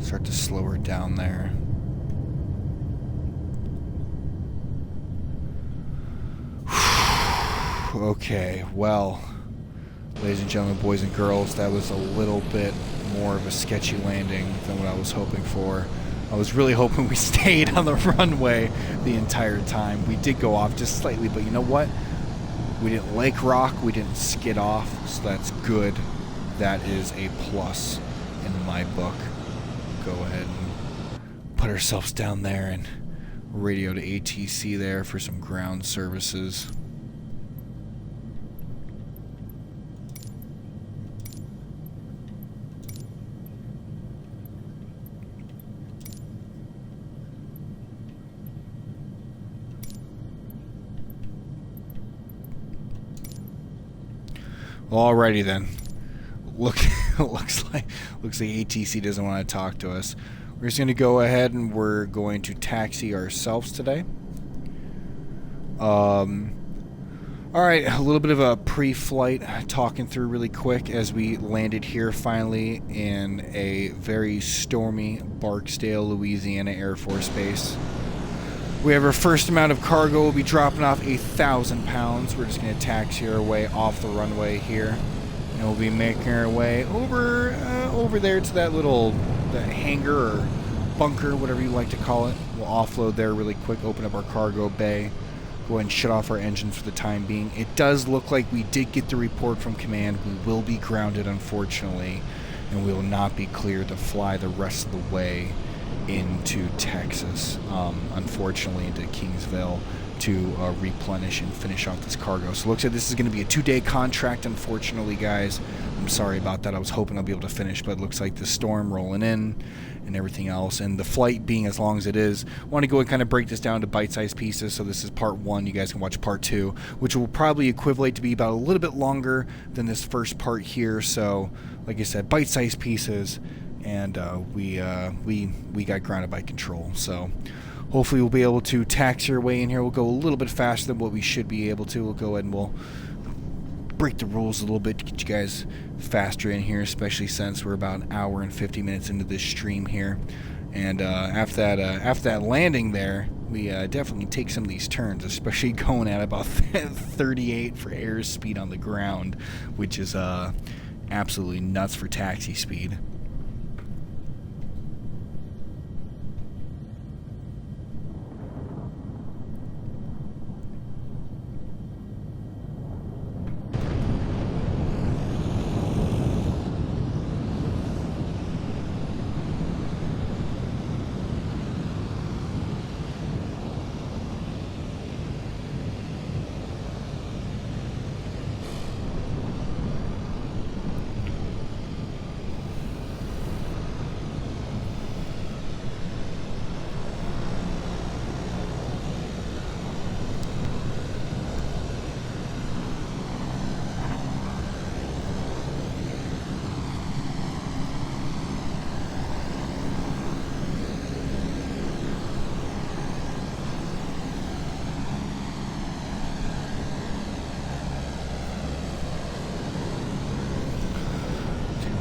Start to slow her down there. Okay, well, ladies and gentlemen, boys and girls, that was a little bit more of a sketchy landing than what I was hoping for. I was really hoping we stayed on the runway the entire time. We did go off just slightly, but you know what? We didn't Lake Rock, we didn't skid off, so that's good. That is a plus in my book. Go ahead and put ourselves down there and radio to ATC there for some ground services. Alrighty then. Looks like ATC doesn't want to talk to us. We're just going to go ahead and we're going to taxi ourselves today. Alright, a little bit of a pre-flight talking through really quick as we landed here finally in a very stormy Barksdale, Louisiana Air Force Base. We have our first amount of cargo. We'll be dropping off 1,000 pounds. We're just going to taxi our way off the runway here. And we'll be making our way over there to that hangar or bunker, whatever you like to call it. We'll offload there really quick, open up our cargo bay, go ahead and shut off our engines for the time being. It does look like we did get the report from command. We will be grounded, unfortunately, and we will not be cleared to fly the rest of the way into Texas, unfortunately into Kingsville to replenish and finish off this cargo. So it looks like this is going to be a 2-day contract, unfortunately, guys. I'm sorry about that. I was hoping I'll be able to finish, but it looks like the storm rolling in and everything else, and the flight being as long as it is. I want to go and kind of break this down to bite-sized pieces. So this is part 1. You guys can watch part 2, which will probably equivalent to be about a little bit longer than this first part here. So like I said, bite-sized pieces. And we got grounded by control. So hopefully we'll be able to taxi our way in here. We'll go a little bit faster than what we should be able to. We'll go ahead and we'll break the rules a little bit to get you guys faster in here, especially since we're about an hour and 50 minutes into this stream here. And after that landing there, we definitely take some of these turns, especially going at about 38 for airspeed on the ground, which is absolutely nuts for taxi speed.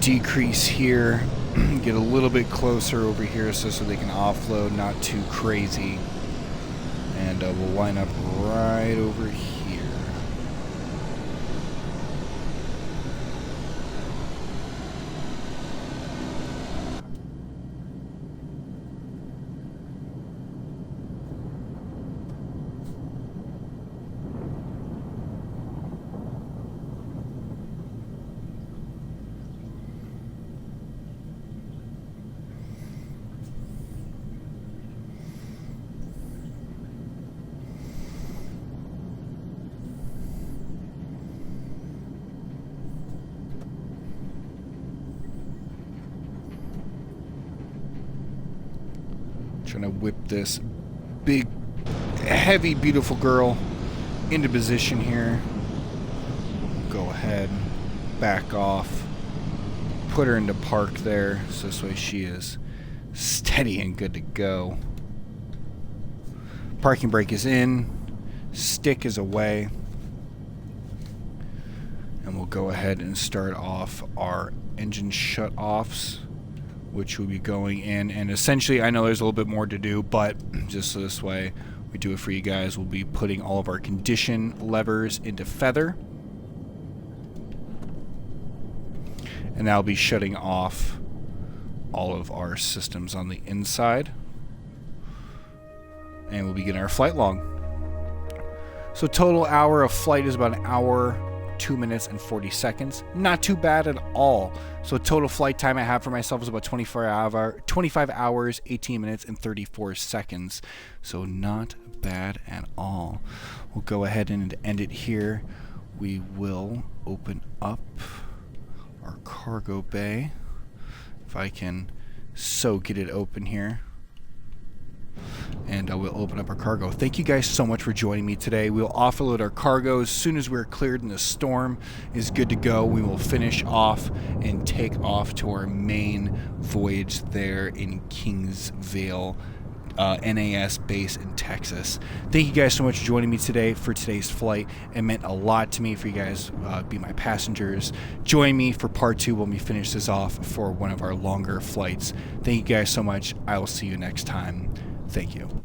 decrease here, get a little bit closer over here so they can offload, not too crazy. And we'll line up right over here. Trying to whip this big, heavy, beautiful girl into position here. Go ahead, back off, put her into park there, so this way she is steady and good to go. Parking brake is in, stick is away, and we'll go ahead and start off our engine shut-offs, which will be going in. And essentially, I know there's a little bit more to do, but just so this way we do it for you guys, we'll be putting all of our condition levers into feather, and that'll be shutting off all of our systems on the inside, and we'll begin our flight log. So total hour of flight is about an hour, 2 minutes and 40 seconds. Not too bad at all. So total flight time I have for myself is about 25 hours, 18 minutes and 34 seconds. So not bad at all. We'll go ahead and end it here. We will open up our cargo bay. If I can get it open here. And we'll open up our cargo. Thank you guys so much for joining me today. We'll offload our cargo as soon as we're cleared and the storm is good to go. We will finish off and take off to our main voyage there in Kingsville NAS base in Texas. Thank you guys so much for joining me today for today's flight. It meant a lot to me for you guys be my passengers. Join me for part 2 when we finish this off for one of our longer flights. Thank you guys so much. I will see you next time. Thank you.